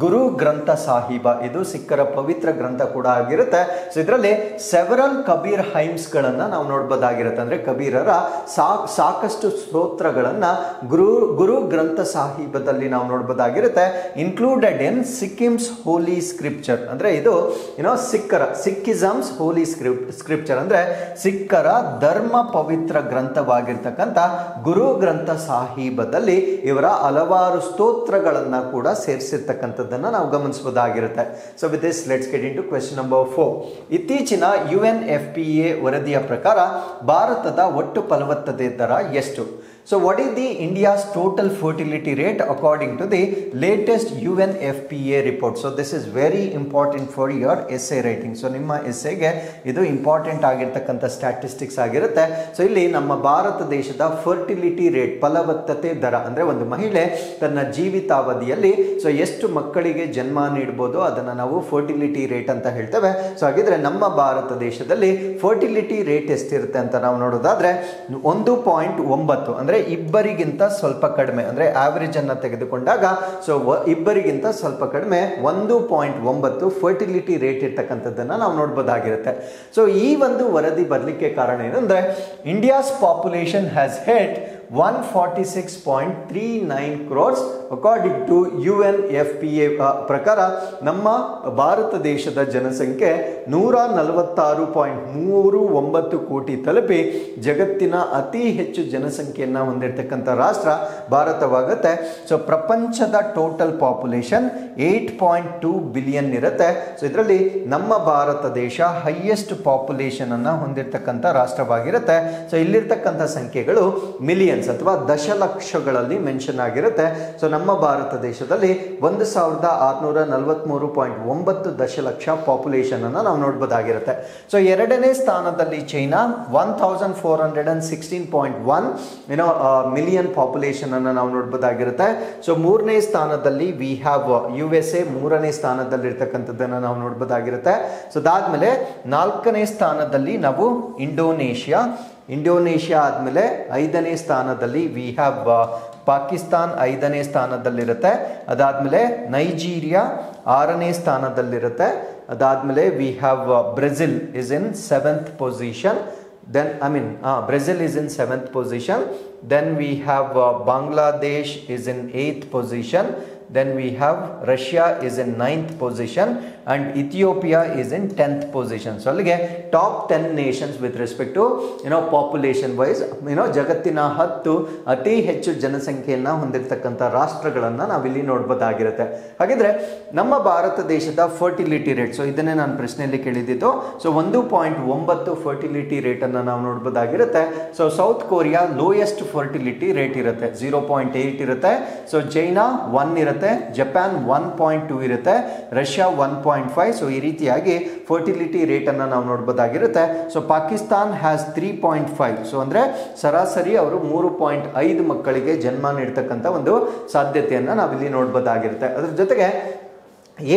ಗುರು ಗ್ರಂಥ ಸಾಹಿಬ, ಇದು ಸಿಖ್ಖರ ಪವಿತ್ರ ಗ್ರಂಥ ಕೂಡ ಆಗಿರುತ್ತೆ. ಸೊ ಇದರಲ್ಲಿ ಸೆವರಲ್ ಕಬೀರ್ ಹೈಮ್ಸ್ ಗಳನ್ನ ನಾವು ನೋಡ್ಬೋದಾಗಿರುತ್ತೆ. ಅಂದ್ರೆ ಕಬೀರರ ಸಾಕಷ್ಟು ಸ್ತೋತ್ರಗಳನ್ನ ಗುರು ಗ್ರಂಥ ಸಾಹಿಬದಲ್ಲಿ ನಾವು ನೋಡ್ಬೋದಾಗಿರುತ್ತೆ. ಇನ್ಕ್ಲೂಡೆಡ್ ಇನ್ ಸಿಕ್ಕಿಮ್ಸ್ ಹೋಲಿ ಸ್ಕ್ರಿಪ್ಚರ್ ಅಂದ್ರೆ ಇದು ಸಿಕ್ಕಿಸಮ್ಸ್ ಹೋಲಿ ಸ್ಕ್ರಿಪ್ಚರ್ ಅಂದ್ರೆ ಸಿಖ್ಖರ ಧರ್ಮ ಪವಿತ್ರ ಗ್ರಂಥವಾಗಿರ್ತಕ್ಕಂಥ ಗುರು ಗ್ರಂಥ ಸಾಹಿಬದಲ್ಲಿ ಇವರ ಹಲವಾರು ಸ್ತೋತ್ರಗಳನ್ನ ಕೂಡ ಸೇರಿಸಿರ್ತಕ್ಕಂಥದ್ದನ್ನ ನಾವು ಗಮನಿಸಬಹುದಾಗಿರುತ್ತೆ. So with this let's get into question number 4. ಇತ್ತೀಚಿನ UNFPA ವರದಿಯ ಪ್ರಕಾರ ಭಾರತದ ಒಟ್ಟು ಫಲವತ್ತತೆ ದರ ಎಷ್ಟು? So what is the India's total fertility rate according to the latest UNFPA report? So this is very important for your essay writing. So ನಿಮ್ಮ ಎಸ್ಸೆಗೆ ಇದು ಇಂಪಾರ್ಟೆಂಟ್ ಆಗಿರ್ತಕ್ಕಂಥ ಸ್ಟ್ಯಾಟಿಸ್ಟಿಕ್ಸ್ ಆಗಿರುತ್ತೆ. ಸೊ ಇಲ್ಲಿ ನಮ್ಮ ಭಾರತ ದೇಶದ ಫರ್ಟಿಲಿಟಿ ರೇಟ್, ಫಲವತ್ತತೆ ದರ ಅಂದ್ರೆ ಒಂದು ಮಹಿಳೆ ತನ್ನ ಜೀವಿತಾವಧಿಯಲ್ಲಿ ಸೊ ಎಷ್ಟು ಮಕ್ಕಳಿಗೆ ಜನ್ಮ ನೀಡಬಹುದು ಅದನ್ನ ನಾವು ಫರ್ಟಿಲಿಟಿ ರೇಟ್ ಅಂತ ಹೇಳ್ತೇವೆ. ಸೊ ಹಾಗಿದ್ರೆ ನಮ್ಮ ಭಾರತ ದೇಶದಲ್ಲಿ ಫರ್ಟಿಲಿಟಿ ರೇಟ್ ಎಷ್ಟಿರುತ್ತೆ ಅಂತ ನಾವು ನೋಡೋದಾದ್ರೆ 1.9 ಅಂದ್ರೆ ಅಂದರೆ ಇಬ್ಬರಿಗಿಂತ ಸ್ವಲ್ಪ ಕಡಿಮೆ, ಅಂದರೆ ಆವರೇಜ್ ಅನ್ನು ತೆಗೆದುಕೊಂಡಾಗ ಸೊ ಇಬ್ಬರಿಗಿಂತ ಸ್ವಲ್ಪ ಕಡಿಮೆ 1.9 ಫರ್ಟಿಲಿಟಿ ರೇಟ್ ಇರ್ತಕ್ಕಂಥದ್ದನ್ನು ನಾವು ನೋಡ್ಬೋದಾಗಿರುತ್ತೆ. ಸೊ ಈ ಒಂದು ವರದಿ ಬರಲಿಕ್ಕೆ ಕಾರಣ ಏನಂದರೆ India's population has hit 146.39 crores according to UNFPA ಪ್ರಕಾರ ನಮ್ಮ ಭಾರತ ದೇಶದ ಜನಸಂಖ್ಯೆ 146.39 ಕೋಟಿ ತಲುಪಿ ಜಗತ್ತಿನ ಅತಿ ಹೆಚ್ಚು ಜನಸಂಖ್ಯೆಯನ್ನು ಹೊಂದಿರತಕ್ಕಂಥ ರಾಷ್ಟ್ರ ಭಾರತವಾಗುತ್ತೆ. ಸೊ ಪ್ರಪಂಚದ ಟೋಟಲ್ ಪಾಪ್ಯುಲೇಷನ್ 8.2 ಬಿಲಿಯನ್ ಇರುತ್ತೆ. ಸೊ ಇದರಲ್ಲಿ ನಮ್ಮ ಭಾರತ ದೇಶ ಹೈಯೆಸ್ಟ್ ಪಾಪ್ಯುಲೇಷನ್ ಅನ್ನು ಹೊಂದಿರತಕ್ಕಂಥ ರಾಷ್ಟ್ರವಾಗಿರುತ್ತೆ. ಸೊ ಇಲ್ಲಿರ್ತಕ್ಕಂಥ ಸಂಖ್ಯೆಗಳು ಮಿಲಿಯನ್ಸ್ ಅಥವಾ ದಶಲಕ್ಷಗಳಲ್ಲಿ ಮೆನ್ಷನ್ ಆಗಿರುತ್ತೆ. ಸೊ ನಮ್ಮ ಭಾರತ ದೇಶದಲ್ಲಿ 1643.9 ದಶಲಕ್ಷ ಪಾಪ್ಯುಲೇಷನ್ ಅನ್ನು ನಾವು ನೋಡಬಹುದಾಗಿರುತ್ತೆ. ಸೊ ಎರಡನೇ ಸ್ಥಾನದಲ್ಲಿ ಚೈನಾ 1416.1 ಮಿಲಿಯನ್ ಪಾಪ್ಯುಲೇಷನ್ ಅನ್ನು ನಾವು ನೋಡಬಹುದಾಗಿರುತ್ತೆ. ಸೊ ಮೂರನೇ ಸ್ಥಾನದಲ್ಲಿ ವಿ ಹ್ಯಾವ್ USA, ಮೂರನೇ ಸ್ಥಾನದಲ್ಲಿರ್ತಕ್ಕಂಥದ್ದನ್ನು ನಾವು ನೋಡಬಹುದಾಗಿರುತ್ತೆ. ಸೊ ಅದಾದ್ಮೇಲೆ ನಾಲ್ಕನೇ ಸ್ಥಾನದಲ್ಲಿ ನಾವು ಇಂಡೋನೇಷ್ಯಾ ಆದಮೇಲೆ ಐದನೇ ಸ್ಥಾನದಲ್ಲಿ ವಿ ಹ್ಯಾವ್ ಪಾಕಿಸ್ತಾನ್ ಐದನೇ ಸ್ಥಾನದಲ್ಲಿರುತ್ತೆ. ಅದಾದಮೇಲೆ ನೈಜೀರಿಯಾ ಆರನೇ ಸ್ಥಾನದಲ್ಲಿರುತ್ತೆ. ಅದಾದಮೇಲೆ we have Brazil is in 7th position. Brazil is in 7th position. Then we have Bangladesh is in 8th position. Then we have Russia is in 9th position and Ethiopia is in 10th position. So ಅಲ್ಲಿಗೆ top 10 nations with respect to population wise ಜಗತ್ತಿನ 10 ಅತಿ ಹೆಚ್ಚು ಜನಸಂಖ್ಯೆಯನ್ನು ಹೊಂದಿರತಕ್ಕಂಥ ರಾಷ್ಟ್ರಗಳನ್ನು ನಾವಿಲ್ಲಿ ನೋಡಬಹುದಾಗಿರುತ್ತೆ. ಹಾಗಿದ್ರೆ ನಮ್ಮ ಭಾರತ ದೇಶದ ಫರ್ಟಿಲಿಟಿ ರೇಟ್, ಸೊ ಇದನ್ನೇ ನಾನು ಪ್ರಶ್ನೆಯಲ್ಲಿ ಕೇಳಿದ್ದು. ಸೊ 1.9 ಫರ್ಟಿಲಿಟಿ ರೇಟ್ ಅನ್ನು ನಾವು ನೋಡಬಹುದಾಗಿರುತ್ತೆ. So South Korea lowest fertility rate ಇರುತ್ತೆ, 0.8 ಇರುತ್ತೆ. ಸೊ ಚೈನಾ 1 ಇರುತ್ತೆ, ಜಪಾನ್ 1.2 ಇರುತ್ತೆ, ರಷ್ಯಾ 1.5. ಸೊ ಈ ರೀತಿಯಾಗಿ ಫರ್ಟಿಲಿಟಿ ರೇಟ್ ಅನ್ನು ನಾವು ನೋಡಬಹುದಾಗಿರುತ್ತೆ. So Pakistan has 3.5. ಸೊ ಅಂದ್ರೆ ಸರಾಸರಿ ಅವರು 3.5 ಮಕ್ಕಳಿಗೆ ಜನ್ಮ ನೀಡ್ತಕ್ಕಂಥ ಒಂದು ಸಾಧ್ಯತೆಯನ್ನು ನಾವಿಲ್ಲಿ ನೋಡಬಹುದಾಗಿರುತ್ತೆ. ಅದ್ರ ಜೊತೆಗೆ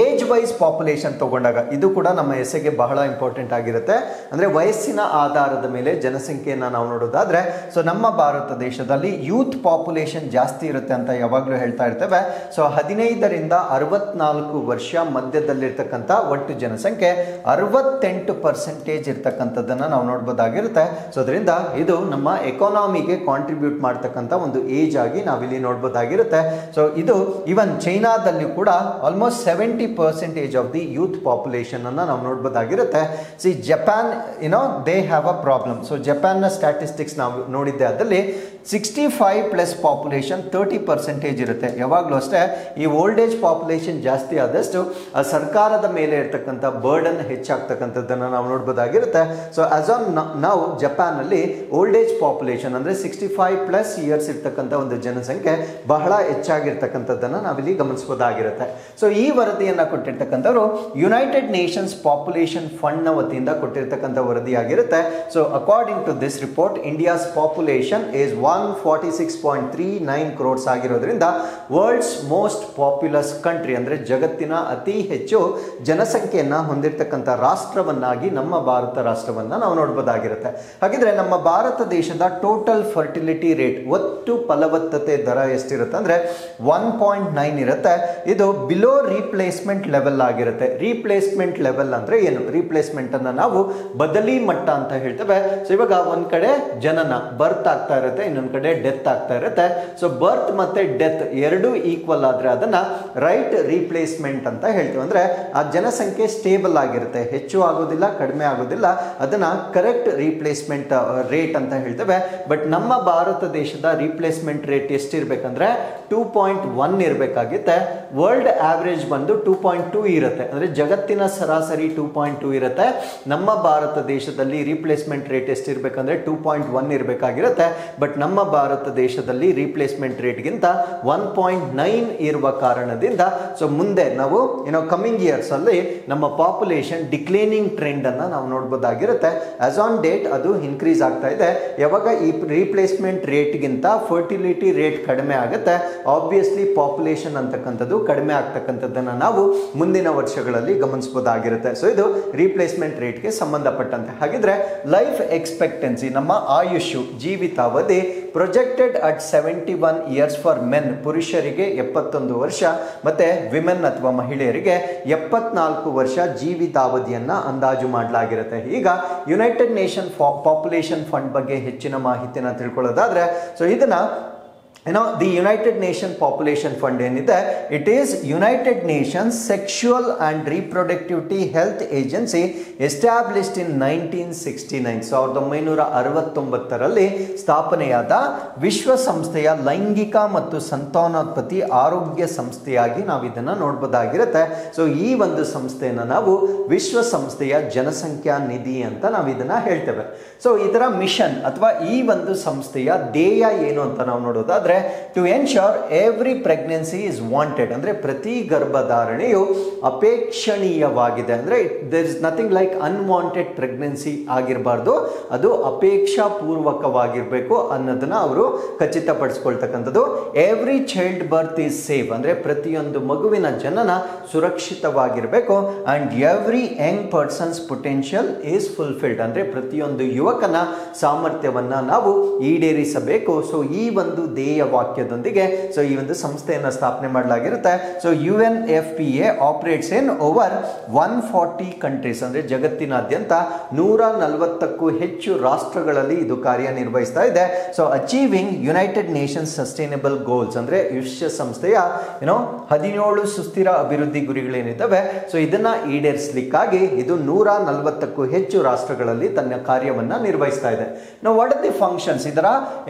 ಏಜ್ ವೈಸ್ ಪಾಪ್ಯುಲೇಷನ್ ತಗೊಂಡಾಗ ಇದು ಕೂಡ ನಮ್ಮ ಎಸ್ಸೆಗೆ ಬಹಳ ಇಂಪಾರ್ಟೆಂಟ್ ಆಗಿರುತ್ತೆ. ಅಂದರೆ ವಯಸ್ಸಿನ ಆಧಾರದ ಮೇಲೆ ಜನಸಂಖ್ಯೆಯನ್ನು ನಾವು ನೋಡೋದಾದ್ರೆ ಸೊ ನಮ್ಮ ಭಾರತ ದೇಶದಲ್ಲಿ ಯೂತ್ ಪಾಪ್ಯುಲೇಷನ್ ಜಾಸ್ತಿ ಇರುತ್ತೆ ಅಂತ ಯಾವಾಗಲೂ ಹೇಳ್ತಾ ಇರ್ತೇವೆ. ಸೊ 15ರಿಂದ 64 ವರ್ಷ ಮಧ್ಯದಲ್ಲಿರ್ತಕ್ಕಂಥ ಒಟ್ಟು ಜನಸಂಖ್ಯೆ 68% ಇರ್ತಕ್ಕಂಥದ್ದನ್ನು ನಾವು ನೋಡ್ಬೋದಾಗಿರುತ್ತೆ. ಸೊ ಅದರಿಂದ ಇದು ನಮ್ಮ ಎಕಾನಮಿಗೆ ಕಾಂಟ್ರಿಬ್ಯೂಟ್ ಮಾಡ್ತಕ್ಕಂಥ ಒಂದು ಏಜ್ ಆಗಿ ನಾವಿಲ್ಲಿ ನೋಡ್ಬೋದಾಗಿರುತ್ತೆ. ಸೊ ಇದು ಇವನ್ ಚೈನಾದಲ್ಲಿ ಕೂಡ almost 70% of the youth population ಅನ್ನು ನಾವು ನೋಡಬಹುದಾಗಿರುತ್ತೆ. See Japan they have a problem. So ಜಪಾನ್ನ ಸ್ಟ್ಯಾಟಿಸ್ಟಿಕ್ಸ್ ನಾವು ನೋಡಿದ್ದೆ, ಅದರಲ್ಲಿ 65+ ಪಾಪ್ಯುಲೇಷನ್ 30% ಇರುತ್ತೆ. ಯಾವಾಗಲೂ ಅಷ್ಟೇ ಈ ಓಲ್ಡ್ ಏಜ್ ಪಾಪ್ಯುಲೇಷನ್ ಜಾಸ್ತಿ ಆದಷ್ಟು ಆ ಸರ್ಕಾರದ ಮೇಲೆ ಇರ್ತಕ್ಕಂಥ ಬರ್ಡನ್ ಹೆಚ್ಚಾಗ್ತಕ್ಕಂಥದ್ದನ್ನು ನಾವು ನೋಡಬಹುದಾಗಿರುತ್ತೆ. ಸೊ ಆಸ್ ಆನ್ ನಾವು ಜಪಾನಲ್ಲಿ ಓಲ್ಡ್ ಏಜ್ ಪಾಪ್ಯುಲೇಷನ್ ಅಂದರೆ 65+ ಇಯರ್ಸ್ ಇರ್ತಕ್ಕಂಥ ಒಂದು ಜನಸಂಖ್ಯೆ ಬಹಳ ಹೆಚ್ಚಾಗಿರ್ತಕ್ಕಂಥದ್ದನ್ನು ನಾವಿಲ್ಲಿ ಗಮನಿಸಬಹುದಾಗಿರುತ್ತೆ. ಸೊ ಈ ವರದಿಯನ್ನು ಕೊಟ್ಟಿರ್ತಕ್ಕಂಥವ್ರು ಯುನೈಟೆಡ್ ನೇಷನ್ಸ್ ಪಾಪ್ಯುಲೇಷನ್ ಫಂಡ್ನ ವತಿಯಿಂದ ಕೊಟ್ಟಿರ್ತಕ್ಕಂಥ ವರದಿಯಾಗಿರುತ್ತೆ. So according to this report India's population is 146.39 crores ಆಗಿರೋದ್ರಿಂದ ವರ್ಲ್ಡ್ಸ್ ಮೋಸ್ಟ್ ಪಾಪ್ಯುಲಸ್ ಕಂಟ್ರಿ ಅಂದರೆ ಜಗತ್ತಿನ ಅತಿ ಹೆಚ್ಚು ಜನಸಂಖ್ಯೆಯನ್ನು ಹೊಂದಿರತಕ್ಕಂಥ ರಾಷ್ಟ್ರವನ್ನಾಗಿ ನಮ್ಮ ಭಾರತ ರಾಷ್ಟ್ರವನ್ನು ನಾವು ನೋಡಬಹುದಾಗಿರುತ್ತೆ. ಹಾಗಿದ್ರೆ ನಮ್ಮ ಭಾರತ ದೇಶದ ಟೋಟಲ್ ಫರ್ಟಿಲಿಟಿ ರೇಟ್ ಒಟ್ಟು ಫಲವತ್ತತೆ ದರ ಎಷ್ಟಿರುತ್ತೆ ಅಂದರೆ 1.9 ಇರುತ್ತೆ. ಇದು ಬಿಲೋ ರೀಪ್ಲೇಸ್ಮೆಂಟ್ ಲೆವೆಲ್ ಆಗಿರುತ್ತೆ. ರೀಪ್ಲೇಸ್ಮೆಂಟ್ ಲೆವೆಲ್ ಅಂದ್ರೆ ಏನು? ರೀಪ್ಲೇಸ್ಮೆಂಟ್ ಅನ್ನ ನಾವು ಬದಲಿ ಮಟ್ಟ ಅಂತ ಹೇಳ್ತೇವೆ. ಸೊ ಇವಾಗ ಒಂದ್ ಕಡೆ ಜನನ ಬರ್ತ್ ಆಗ್ತಾ ಇರುತ್ತೆ, ಇನ್ನೊಂದ್ ಕಡೆ ಡೆತ್ ಆಗ್ತಾ ಇರುತ್ತೆ. ಸೊ ಬರ್ತ್ ಮತ್ತೆ ಡೆತ್ ಎರಡು ಈಕ್ವಲ್ ಆದ್ರೆ ಅದನ್ನ ರೈಟ್ ರೀಪ್ಲೇಸ್ಮೆಂಟ್ ಅಂತ ಹೇಳ್ತೀವಿ. ಅಂದ್ರೆ ಆ ಜನಸಂಖ್ಯೆ ಸ್ಟೇಬಲ್ ಆಗಿರುತ್ತೆ, ಹೆಚ್ಚು ಆಗೋದಿಲ್ಲ, ಕಡಿಮೆ ಆಗೋದಿಲ್ಲ, ಅದನ್ನ ಕರೆಕ್ಟ್ ರೀಪ್ಲೇಸ್ಮೆಂಟ್ ರೇಟ್ ಅಂತ ಹೇಳ್ತೇವೆ. ಬಟ್ ನಮ್ಮ ಭಾರತ ದೇಶದ ರೀಪ್ಲೇಸ್ಮೆಂಟ್ ರೇಟ್ ಎಷ್ಟಿರ್ಬೇಕಂದ್ರೆ 2.1 ಇರಬೇಕಾಗುತ್ತೆ. ವರ್ಲ್ಡ್ ಆವರೇಜ್ ಬಂದು 2.2 ಇರುತ್ತೆ. ಅಂದ್ರೆ ಜಗತ್ತಿನ ಸರಾಸರಿ 2.2 ಇರುತ್ತೆ. ನಮ್ಮ ಭಾರತ ದೇಶದಲ್ಲಿ ರೀಪ್ಲೇಸ್ಮೆಂಟ್ ರೇಟ್ ಎಷ್ಟಿರ್ಬೇಕಂದ್ರೆ 2.1 ಇರಬೇಕಾಗಿರುತ್ತೆ. ಬಟ್ ನಮ್ಮ ಭಾರತ ದೇಶದಲ್ಲಿ ರೀಪ್ಲೇಸ್ಮೆಂಟ್ ರೇಟ್ಗಿಂತ 1.9 ಇರುವ ಕಾರಣದಿಂದ ಸೊ ಮುಂದೆ ನಾವು ಕಮಿಂಗ್ ಇಯರ್ಸ್ ಅಲ್ಲಿ ನಮ್ಮ ಪಾಪ್ಯುಲೇಷನ್ ಡಿಕ್ಲೈನಿಂಗ್ ಟ್ರೆಂಡ್ ಅನ್ನ ನಾವು ನೋಡಬಹುದಾಗಿರುತ್ತೆ. ಆಸ್ ಆನ್ ಡೇಟ್ ಅದು ಇನ್ಕ್ರೀಸ್ ಆಗ್ತಾ ಇದೆ. ಯಾವಾಗ ಈ ರೀಪ್ಲೇಸ್ಮೆಂಟ್ ರೇಟ್ಗಿಂತ ಫರ್ಟಿಲಿಟಿ ರೇಟ್ ಕಡಿಮೆ ಆಗುತ್ತೆ, ಆಬ್ವಿಯಸ್ಲಿ ಪಾಪ್ಯುಲೇಷನ್ ಅಂತಕ್ಕಂಥದ್ದು ಕಡಿಮೆ ಆಗ್ತಕ್ಕಂಥದ್ದನ್ನು ನಾವು ಮುಂದಿನ ವರ್ಷಗಳಲ್ಲಿ ಗಮನಿಸಬಹುದಾಗಿರುತ್ತೆ. ಸೊ ಇದು ರೀಪ್ಲೇಸ್ಮೆಂಟ್ ರೇಟ್ಗೆ ಸಂಬಂಧಪಟ್ಟಂತೆ. ಹಾಗಿದ್ರೆ ಲೈಫ್ ಎಕ್ಸ್ಪೆಕ್ಟೆನ್ಸಿ, ನಮ್ಮ ಆಯುಷು, ಜೀವಿತಾವಧಿ projected at 71 years for men, ಪುರುಷರಿಗೆ 71 ವರ್ಷ ಮತ್ತೆ ವಿಮೆನ್ ಅಥವಾ ಮಹಿಳೆಯರಿಗೆ 74 ವರ್ಷ ಜೀವಿತಾವಧಿಯನ್ನ ಅಂದಾಜು ಮಾಡಲಾಗಿರುತ್ತೆ. ಈಗ ಯುನೈಟೆಡ್ ನೇಷನ್ ಪಾಪ್ಯುಲೇಷನ್ ಫಂಡ್ ಬಗ್ಗೆ ಹೆಚ್ಚಿನ ಮಾಹಿತಿನ ತಿಳ್ಕೊಳ್ಳೋದಾದ್ರೆ, ಸೊ ಇದನ್ನ the United Nations Population Fund ಏನಿದೆ, it is United Nations Sexual and Reproductive Health Agency established in 1969, 1969ರಲ್ಲಿ ಸ್ಥಾಪನೆಯಾದ ವಿಶ್ವಸಂಸ್ಥೆಯ ಲೈಂಗಿಕ ಮತ್ತು ಸಂತಾನೋತ್ಪತ್ತಿ ಆರೋಗ್ಯ ಸಂಸ್ಥೆಯಾಗಿ ನಾವು ಇದನ್ನ ನೋಡಬಹುದಾಗಿರುತ್ತೆ. ಸೊ ಈ ಒಂದು ಸಂಸ್ಥೆಯನ್ನು ನಾವು ವಿಶ್ವಸಂಸ್ಥೆಯ ಜನಸಂಖ್ಯಾ ನಿಧಿ ಅಂತ ನಾವು ಇದನ್ನ ಹೇಳ್ತೇವೆ. ಸೊ ಇದರ ಮಿಷನ್ ಅಥವಾ ಈ ಒಂದು ಸಂಸ್ಥೆಯ ಧ್ಯೇಯ ಏನು ಅಂತ ನಾವು ನೋಡೋದಾದ್ರೆ, to ensure every pregnancy is wanted, ಅಂದ್ರೆ ಪ್ರತಿ ಗರ್ಭಧಾರಣೆಯು ಅಪೇಕ್ಷಣೀಯವಾಗಿದೆ. ಅಂದ್ರೆ there is nothing like unwanted pregnancy ಆಗಿರಬಾರ್ದು, ಅದು ಅಪೇಕ್ಷಾ ಪೂರ್ವಕವಾಗಿರ್ಬೇಕು ಅನ್ನೋದನ್ನ ಅವರು ಖಚಿತಪಡಿಸ್ಕೊಳ್ತಕ್ಕಂಥದ್ದು. Every child birth is safe, ಅಂದ್ರೆ ಪ್ರತಿಯೊಂದು ಮಗುವಿನ ಜನನ ಸುರಕ್ಷಿತವಾಗಿರಬೇಕು. And every young person's potential is fulfilled, ಅಂದ್ರೆ ಪ್ರತಿಯೊಂದು ಯುವಕನ ಸಾಮರ್ಥ್ಯವನ್ನ ನಾವು ಈಡೇರಿಸಬೇಕು. ಸೊ ಈ ಒಂದು ಧ್ಯೇಯ ವಾಕ್ಯದೊಂದಿಗೆ ಸೊ ಈ ಒಂದು ಸಂಸ್ಥೆಯನ್ನು ಸ್ಥಾಪನೆ ಮಾಡಲಾಗಿರುತ್ತೆ. So UNFPA operates in over 140 countries, ಅಂದ್ರೆ ಜಗತ್ತಿನಾದ್ಯಂತ 140ಕ್ಕೂ ಹೆಚ್ಚು ರಾಷ್ಟ್ರಗಳಲ್ಲಿ ಇದು ಕಾರ್ಯನಿರ್ವಹಿಸ್ತಾ ಇದೆ. So achieving United Nations sustainable goals, ಅಂದ್ರೆ ವಿಶ್ವಸಂಸ್ಥೆಯ 17 ಸುಸ್ಥಿರ ಅಭಿವೃದ್ಧಿ ಗುರಿಗಳೇನಿದ್ದಾವೆ, ಸೊ ಇದನ್ನ ಈಡೇರಿಸಲಿಕ್ಕಾಗಿ ಇದು 140ಕ್ಕೂ ಹೆಚ್ಚು ರಾಷ್ಟ್ರಗಳಲ್ಲಿ ತನ್ನ ಕಾರ್ಯವನ್ನ ನಿರ್ವಹಿಸ್ತಾ ಇದೆ. ನಾವು ವಾಟ್ ಆರ್ ದಿ ಫಂಕ್ಷನ್ಸ್, ಇದರ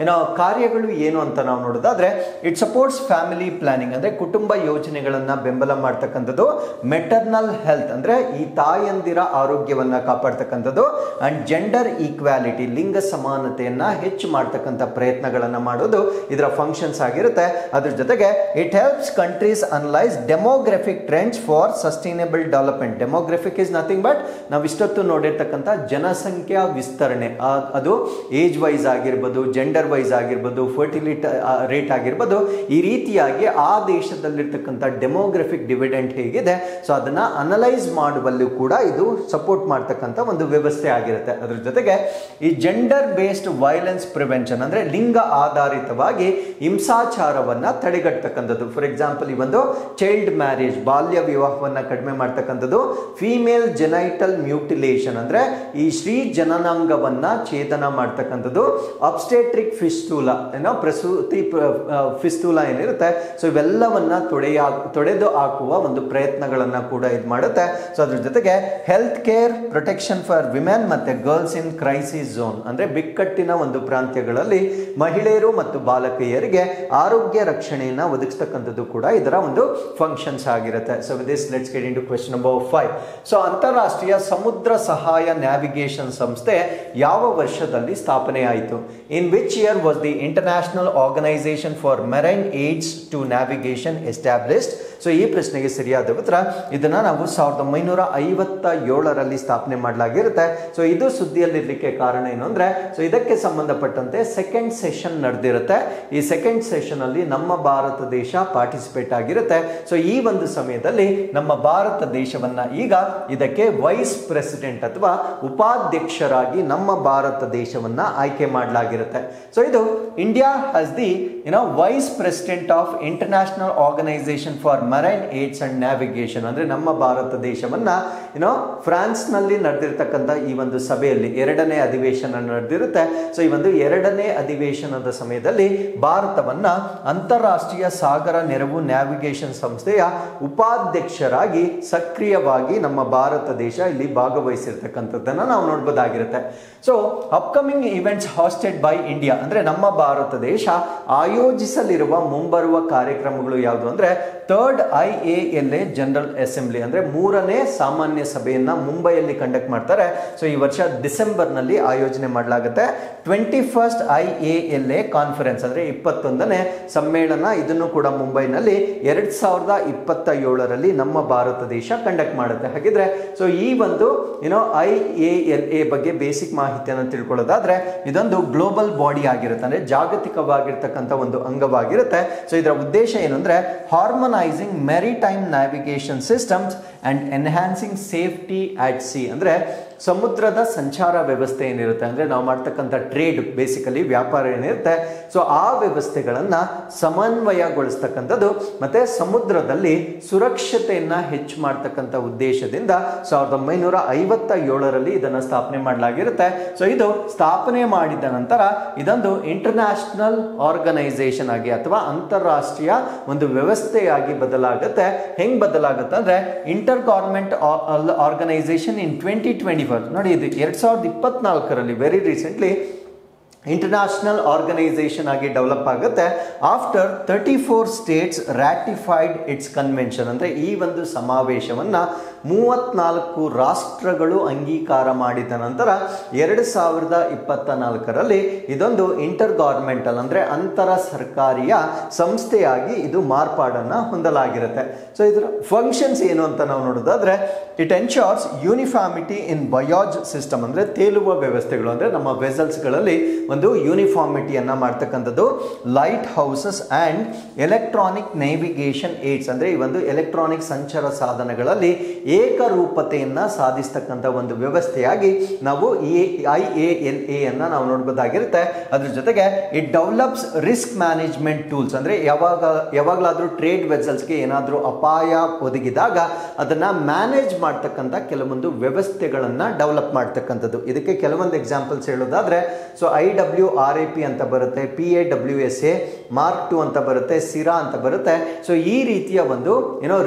ಕಾರ್ಯಗಳು ಏನು ಅಂತ ನಾವು ನೋಡೋದಾದ್ರೆ, ಇಟ್ ಸಪೋರ್ಟ್ಸ್ ಫ್ಯಾಮಿಲಿ ಪ್ಲಾನಿಂಗ್, ಅಂದ್ರೆ ಕುಟುಂಬ ಯೋಜನೆಗಳನ್ನ ಬೆಂಬಲ ಮಾಡ್ತಕ್ಕಂಥದ್ದು. ಮೆಟರ್ನಲ್ ಹೆಲ್ತ್, ಅಂದ್ರೆ ಈ ತಾಯಂದಿರ ಆರೋಗ್ಯವನ್ನ ಕಾಪಾಡ್ತಕ್ಕಂಥದ್ದು. ಅಂಡ್ ಜೆಂಡರ್ ಈಕ್ವಾಲಿಟಿ, ಲಿಂಗ ಸಮಾನತೆಯನ್ನ ಹೆಚ್ಚು ಮಾಡ್ತಕ್ಕಂಥ ಪ್ರಯತ್ನಗಳನ್ನ ಮಾಡೋದು ಇದರ ಫಂಕ್ಷನ್ಸ್ ಆಗಿರುತ್ತೆ. ಅದ್ರ ಜೊತೆಗೆ it helps countries analyse demographic trends for sustainable development. Demographic is nothing but ನಾವು ಇಷ್ಟೊತ್ತು ನೋಡಿರ್ತಕ್ಕಂಥ ಜನಸಂಖ್ಯಾ ವಿಸ್ತರಣೆ, ಅದು ಏಜ್ ವೈಸ್ ಆಗಿರ್ಬೋದು, ಜೆಂಡರ್ ವೈಸ್ ಆಗಿರ್ಬೋದು, ಫರ್ಟಿಲಿಟಿ ರೇಟ್ ಆಗಿರ್ಬೋದು, ಈ ರೀತಿಯಾಗಿ ಆ ದೇಶದಲ್ಲಿರ್ತಕ್ಕಂಥ ಡೆಮೋಗ್ರಫಿಕ್ ಡಿವಿಡೆಂಟ್ ಹೇಗಿದೆ, ಸೊ ಅದನ್ನ ಅನಲೈಸ್ ಮಾಡುವಲ್ಲೂ ಕೂಡ ಇದು ಸಪೋರ್ಟ್ ಮಾಡ್ತಕ್ಕಂಥ ಒಂದು ವ್ಯವಸ್ಥೆ ಆಗಿರುತ್ತೆ. ಅದ್ರ ಜೊತೆಗೆ ಈ ಜೆಂಡರ್ ಬೇಸ್ಡ್ ವೈಲೆನ್ಸ್ ಪ್ರಿವೆನ್ಷನ್, ಅಂದ್ರೆ ಲಿಂಗ ಆಧಾರಿತವಾಗಿ ಹಿಂಸಾಚಾರವನ್ನ ತಡೆಗಟ್ಟತಕ್ಕಂಥದ್ದು. ಫಾರ್ ಎಕ್ಸಾಂಪಲ್, ಈ ಒಂದು ಚೈಲ್ಡ್ ಮ್ಯಾರೇಜ್, ಬಾಲ್ಯ ವಿವಾಹವನ್ನ ಕಡಿಮೆ ಮಾಡ್ತಕ್ಕಂಥದ್ದು. ಫೀಮೇಲ್ ಜೆನೈಟಲ್ ಮ್ಯೂಟಿಲೇಷನ್, ಅಂದ್ರೆ ಈ ಸ್ತ್ರೀ ಜನನಾಂಗವನ್ನ ಛೇದನ ಮಾಡ್ತಕ್ಕಂಥದ್ದು. ಅಬ್ಸ್ಟೆಟ್ರಿಕ್ ಫಿಸ್ಟುಲಾ, ಪ್ರಸೂತಿ ಫಿಸ್ತೂಲಾ ಏನಿರುತ್ತೆ, ಸೊ ಇವೆಲ್ಲವನ್ನ ತೊಡೆದು ಹಾಕುವ ಒಂದು ಪ್ರಯತ್ನಗಳನ್ನ ಕೂಡ ಇದು ಮಾಡುತ್ತೆ. ಸೊ ಅದ್ರ ಜೊತೆಗೆ health care protection for women ಮತ್ತೆ ಗರ್ಲ್ಸ್ ಇನ್ ಕ್ರೈಸಿಸ್ ಝೋನ್, ಅಂದ್ರೆ ಬಿಕ್ಕಟ್ಟಿನ ಒಂದು ಪ್ರಾಂತ್ಯಗಳಲ್ಲಿ ಮಹಿಳೆಯರು ಮತ್ತು ಬಾಲಕಿಯರಿಗೆ ಆರೋಗ್ಯ ರಕ್ಷಣೆಯನ್ನ ಒದಗಿಸ್ತಕ್ಕಂಥದ್ದು ಕೂಡ ಇದರ ಒಂದು ಫಂಕ್ಷನ್ಸ್ ಆಗಿರುತ್ತೆ. So with this let's get into question number 5. So ಅಂತಾರಾಷ್ಟ್ರೀಯ ಸಮುದ್ರ ಸಹಾಯ ನ್ಯಾವಿಗೇಷನ್ ಸಂಸ್ಥೆ ಯಾವ ವರ್ಷದಲ್ಲಿ ಸ್ಥಾಪನೆ ಆಯಿತು? In which year was the International Organization for Marine Aids to Navigation established? So ಈ ಪ್ರಶ್ನೆಗೆ ಸರಿಯಾದ ಉತ್ತರ, ಇದನ್ನ ನಾವು 1957ರಲ್ಲಿ ಸ್ಥಾಪನೆ ಮಾಡಲಾಗಿರುತ್ತೆ. ಸೊ ಇದು ಸುದ್ದಿಯಲ್ಲಿರ್ಲಿಕ್ಕೆ ಕಾರಣ ಏನು ಅಂದ್ರೆ, ಸೊ ಇದಕ್ಕೆ ಸಂಬಂಧಪಟ್ಟಂತೆ ಸೆಕೆಂಡ್ ಸೆಷನ್ ನಡೆದಿರುತ್ತೆ. ಈ ಸೆಕೆಂಡ್ ಸೆಷನ್ ಅಲ್ಲಿ ನಮ್ಮ ಭಾರತ ದೇಶ ಪಾರ್ಟಿಸಿಪೇಟ್ ಆಗಿರುತ್ತೆ. ಸೊ ಈ ಒಂದು ಸಮಯದಲ್ಲಿ ನಮ್ಮ ಭಾರತ ದೇಶವನ್ನ ಈಗ ಇದಕ್ಕೆ ವೈಸ್ ಪ್ರೆಸಿಡೆಂಟ್ ಅಥವಾ ಉಪಾಧ್ಯಕ್ಷರಾಗಿ ನಮ್ಮ ಭಾರತ ದೇಶವನ್ನ ಆಯ್ಕೆ ಮಾಡಲಾಗಿರುತ್ತೆ. ಸೊ ಇದು India has the vice president of International Organization for Marine Aids and Navigation, ಅಂದ್ರೆ ನಮ್ಮ ಭಾರತ ದೇಶವನ್ನ ಫ್ರಾನ್ಸ್ ನಲ್ಲಿ ನಡೆದಿರ್ತಕ್ಕಂಥ ಈ ಒಂದು ಸಭೆಯಲ್ಲಿ 2ನೇ ಅಧಿವೇಶನ ನಡೆದಿರುತ್ತೆ. ಸೊ ಈ ಒಂದು 2ನೇ ಅಧಿವೇಶನದ ಸಮಯದಲ್ಲಿ ಭಾರತವನ್ನ ಅಂತಾರಾಷ್ಟ್ರೀಯ ಸಾಗರ ನೆರವು ನ್ಯಾವಿಗೇಷನ್ ಸಂಸ್ಥೆಯ ಉಪಾಧ್ಯಕ್ಷರಾಗಿ ಸಕ್ರಿಯವಾಗಿ ನಮ್ಮ ಭಾರತ ದೇಶ ಇಲ್ಲಿ ಭಾಗವಹಿಸಿರ್ತಕ್ಕಂಥದ್ದನ್ನ ನಾವು ನೋಡಬಹುದಾಗಿರುತ್ತೆ. So upcoming events hosted by India, ಅಂದ್ರೆ ನಮ್ಮ ಭಾರತ ದೇಶ ಆಯೋಜಿಸಲಿರುವ ಮುಂಬರುವ ಕಾರ್ಯಕ್ರಮಗಳು ಯಾವುದು ಅಂದ್ರೆ, 3rd IALA ಜನರಲ್ ಅಸೆಂಬ್ಲಿ, ಅಂದ್ರೆ 3ನೇ ಸಾಮಾನ್ಯ ಸಭೆಯನ್ನ ಮುಂಬೈಯಲ್ಲಿ ಕಂಡಕ್ಟ್ ಮಾಡ್ತಾರೆ. ಸೊ ಈ ವರ್ಷ ಡಿಸೆಂಬರ್ ನಲ್ಲಿ ಆಯೋಜನೆ ಮಾಡಲಾಗುತ್ತೆ. 21st IALA ಕಾನ್ಫರೆನ್ಸ್, ಅಂದ್ರೆ 21ನೇ ಸಮ್ಮೇಳನ, ಇದನ್ನು ಕೂಡ ಮುಂಬೈನಲ್ಲಿ 2027ರಲ್ಲಿ ನಮ್ಮ ಭಾರತ ದೇಶ ಕಂಡಕ್ಟ್ ಮಾಡುತ್ತೆ. ಹಾಗಿದ್ರೆ ಸೊ ಈ ಒಂದು IALA ಬಗ್ಗೆ ಬೇಸಿಕ್ ಮಾಹಿತಿಯನ್ನು ತಿಳ್ಕೊಳ್ಳೋದಾದ್ರೆ, ಇದೊಂದು ಗ್ಲೋಬಲ್ ಬಾಡಿ ಆಗಿರುತ್ತೆ, ಅಂದ್ರೆ ಜಾಗತಿಕವಾಗಿರ್ತಕ್ಕಂಥ ಒಂದು ಅಂಗವಾಗಿರುತ್ತೆ. ಸೊ ಇದರ ಉದ್ದೇಶ ಏನು ಅಂದ್ರೆ, harmonising maritime navigation systems and enhancing safety at sea, ಅಂದ್ರೆ ಸಮುದ್ರದ ಸಂಚಾರ ವ್ಯವಸ್ಥೆ ಏನಿರುತ್ತೆ ಅಂದರೆ ನಾವು ಮಾಡ್ತಕ್ಕಂಥ ಟ್ರೇಡ್ ಬೇಸಿಕಲಿ ವ್ಯಾಪಾರ ಏನಿರುತ್ತೆ, ಸೊ ಆ ವ್ಯವಸ್ಥೆಗಳನ್ನು ಸಮನ್ವಯಗೊಳಿಸ್ತಕ್ಕಂಥದ್ದು ಮತ್ತು ಸಮುದ್ರದಲ್ಲಿ ಸುರಕ್ಷತೆಯನ್ನು ಹೆಚ್ಚು ಮಾಡ್ತಕ್ಕಂಥ ಉದ್ದೇಶದಿಂದ 1957ರಲ್ಲಿ ಇದನ್ನು ಸ್ಥಾಪನೆ ಮಾಡಲಾಗಿರುತ್ತೆ. ಸೊ ಇದು ಸ್ಥಾಪನೆ ಮಾಡಿದ ನಂತರ ಇದೊಂದು ಇಂಟರ್ನ್ಯಾಷನಲ್ ಆರ್ಗನೈಸೇಷನ್ ಆಗಿ ಅಥವಾ ಅಂತಾರಾಷ್ಟ್ರೀಯ ಒಂದು ವ್ಯವಸ್ಥೆಯಾಗಿ ಬದಲಾಗುತ್ತೆ. ಹೆಂಗ್ ಬದಲಾಗುತ್ತೆ ಅಂದ್ರೆ ಇಂಟರ್ ಗವರ್ಮೆಂಟ್ ಆರ್ಗನೈಸೇಷನ್ ಇನ್ 2024 ನೋಡಿ, ಇದು 2024ರಲ್ಲಿ ವೆರಿ ರೀಸೆಂಟ್ಲಿ ಇಂಟರ್ನ್ಯಾಷನಲ್ ಆರ್ಗನೈಸೇಷನ್ ಆಗಿ ಡೆವಲಪ್ ಆಗುತ್ತೆ. ಆಫ್ಟರ್ 34 ಸ್ಟೇಟ್ಸ್ ರ್ಯಾಟಿಫೈಡ್ ಇಟ್ಸ್ ಕನ್ವೆನ್ಷನ್, ಅಂದರೆ ಈ ಒಂದು ಸಮಾವೇಶವನ್ನು 34 ರಾಷ್ಟ್ರಗಳು ಅಂಗೀಕಾರ ಮಾಡಿದ ನಂತರ 2024ರಲ್ಲಿ ಇದೊಂದು ಇಂಟರ್ ಗವರ್ಮೆಂಟಲ್ ಅಂದರೆ ಅಂತರ ಸರ್ಕಾರಿಯ ಸಂಸ್ಥೆಯಾಗಿ ಇದು ಮಾರ್ಪಾಡನ್ನು ಹೊಂದಲಾಗಿರುತ್ತೆ. ಸೊ ಇದರ ಫಂಕ್ಷನ್ಸ್ ಏನು ಅಂತ ನಾವು ನೋಡೋದಾದ್ರೆ, it ensures uniformity in buoys system, ಅಂದರೆ ತೇಲುವ ವ್ಯವಸ್ಥೆಗಳು, ಅಂದರೆ ನಮ್ಮ ವೆಸಲ್ಸ್ಗಳಲ್ಲಿ ಒಂದು ಯೂನಿಫಾರ್ಮಿಟಿಯನ್ನು ಮಾಡ್ತಕ್ಕಂಥದ್ದು. Lighthouses and electronic navigation aids, ಅಂದರೆ ಈ ಒಂದು ಎಲೆಕ್ಟ್ರಾನಿಕ್ ಸಂಚಾರ ಸಾಧನಗಳಲ್ಲಿ ಏಕರೂಪತೆಯನ್ನು ಸಾಧಿಸ್ತಕ್ಕಂಥ ಒಂದು ವ್ಯವಸ್ಥೆಯಾಗಿ ನಾವು IALA ಅನ್ನು ನಾವು ನೋಡ್ಬೋದಾಗಿರುತ್ತೆ. ಅದ್ರ ಜೊತೆಗೆ it develops risk management tools, ಅಂದರೆ ಯಾವಾಗಲಾದರೂ ಟ್ರೇಡ್ ವೆಸಲ್ಸ್ಗೆ ಏನಾದರೂ ಅಪಾಯ ಒದಗಿದಾಗ ಅದನ್ನು ಮ್ಯಾನೇಜ್ ಮಾಡ್ತಕ್ಕಂಥ ಕೆಲವೊಂದು ವ್ಯವಸ್ಥೆಗಳನ್ನು ಡೆವಲಪ್ ಮಾಡ್ತಕ್ಕಂಥದ್ದು. ಇದಕ್ಕೆ ಕೆಲವೊಂದು ಎಕ್ಸಾಂಪಲ್ಸ್ ಹೇಳೋದಾದ್ರೆ, ಸೊ IWRAP ಅಂತ ಬರುತ್ತೆ, PAWSA Mark II ಅಂತ ಬರುತ್ತೆ, ಸಿರಾ ಅಂತ ಬರುತ್ತೆ. ಸೊ ಈ ರೀತಿಯ ಒಂದು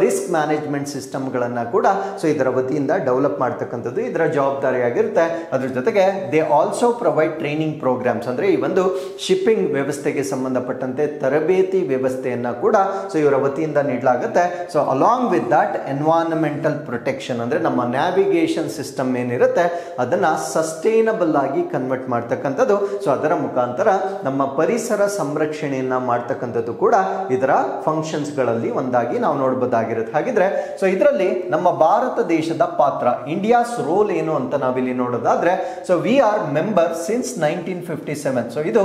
ರಿಸ್ಕ್ ಮ್ಯಾನೇಜ್ಮೆಂಟ್ ಸಿಸ್ಟಮ್ಗಳನ್ನು ಕೂಡ ಸೊ ಇದರ ವತಿಯಿಂದ ಡೆವಲಪ್ ಮಾಡ್ತಕ್ಕಂಥದ್ದು ಇದರ ಜವಾಬ್ದಾರಿಯಾಗಿರುತ್ತೆ. ಅದ್ರ ಜೊತೆಗೆ they also provide training programmes, ಅಂದರೆ ಈ ಒಂದು ಶಿಪ್ಪಿಂಗ್ ವ್ಯವಸ್ಥೆಗೆ ಸಂಬಂಧಪಟ್ಟಂತೆ ತರಬೇತಿ ವ್ಯವಸ್ಥೆಯನ್ನು ಕೂಡ ಸೊ ಇವರ ವತಿಯಿಂದ ನೀಡಲಾಗುತ್ತೆ. So along with that environmental protection, ಅಂದರೆ ನಮ್ಮ ನ್ಯಾವಿಗೇಷನ್ ಸಿಸ್ಟಮ್ ಏನಿರುತ್ತೆ ಅದನ್ನು ಸಸ್ಟೈನಬಲ್ ಆಗಿ ಕನ್ವರ್ಟ್ ಮಾಡ್ತಕ್ಕಂಥದ್ದು. ಸೊ ಅದರ ಮುಖಾಂತರ ನಮ್ಮ ಪರಿಸರ ಸಂರಕ್ಷಣೆಯನ್ನು ಮಾಡ್ತಕ್ಕಂಥದ್ದು ಕೂಡ ಇದರ ಫಂಕ್ಷನ್ಸ್ಗಳಲ್ಲಿ ಒಂದಾಗಿ ನಾವು ನೋಡಬಹುದಾಗಿರುತ್ತೆ. ಹಾಗಿದ್ರೆ ಸೊ ಇದರಲ್ಲಿ ನಮ್ಮ ಭಾರತ ದೇಶದ ಪಾತ್ರ, ಇಂಡಿಯಾಸ್ ರೋಲ್ ಏನು ಅಂತ ನಾವಿಲ್ಲಿ ನೋಡೋದಾದ್ರೆ, so we are member since 1957. ಸೊ ಇದು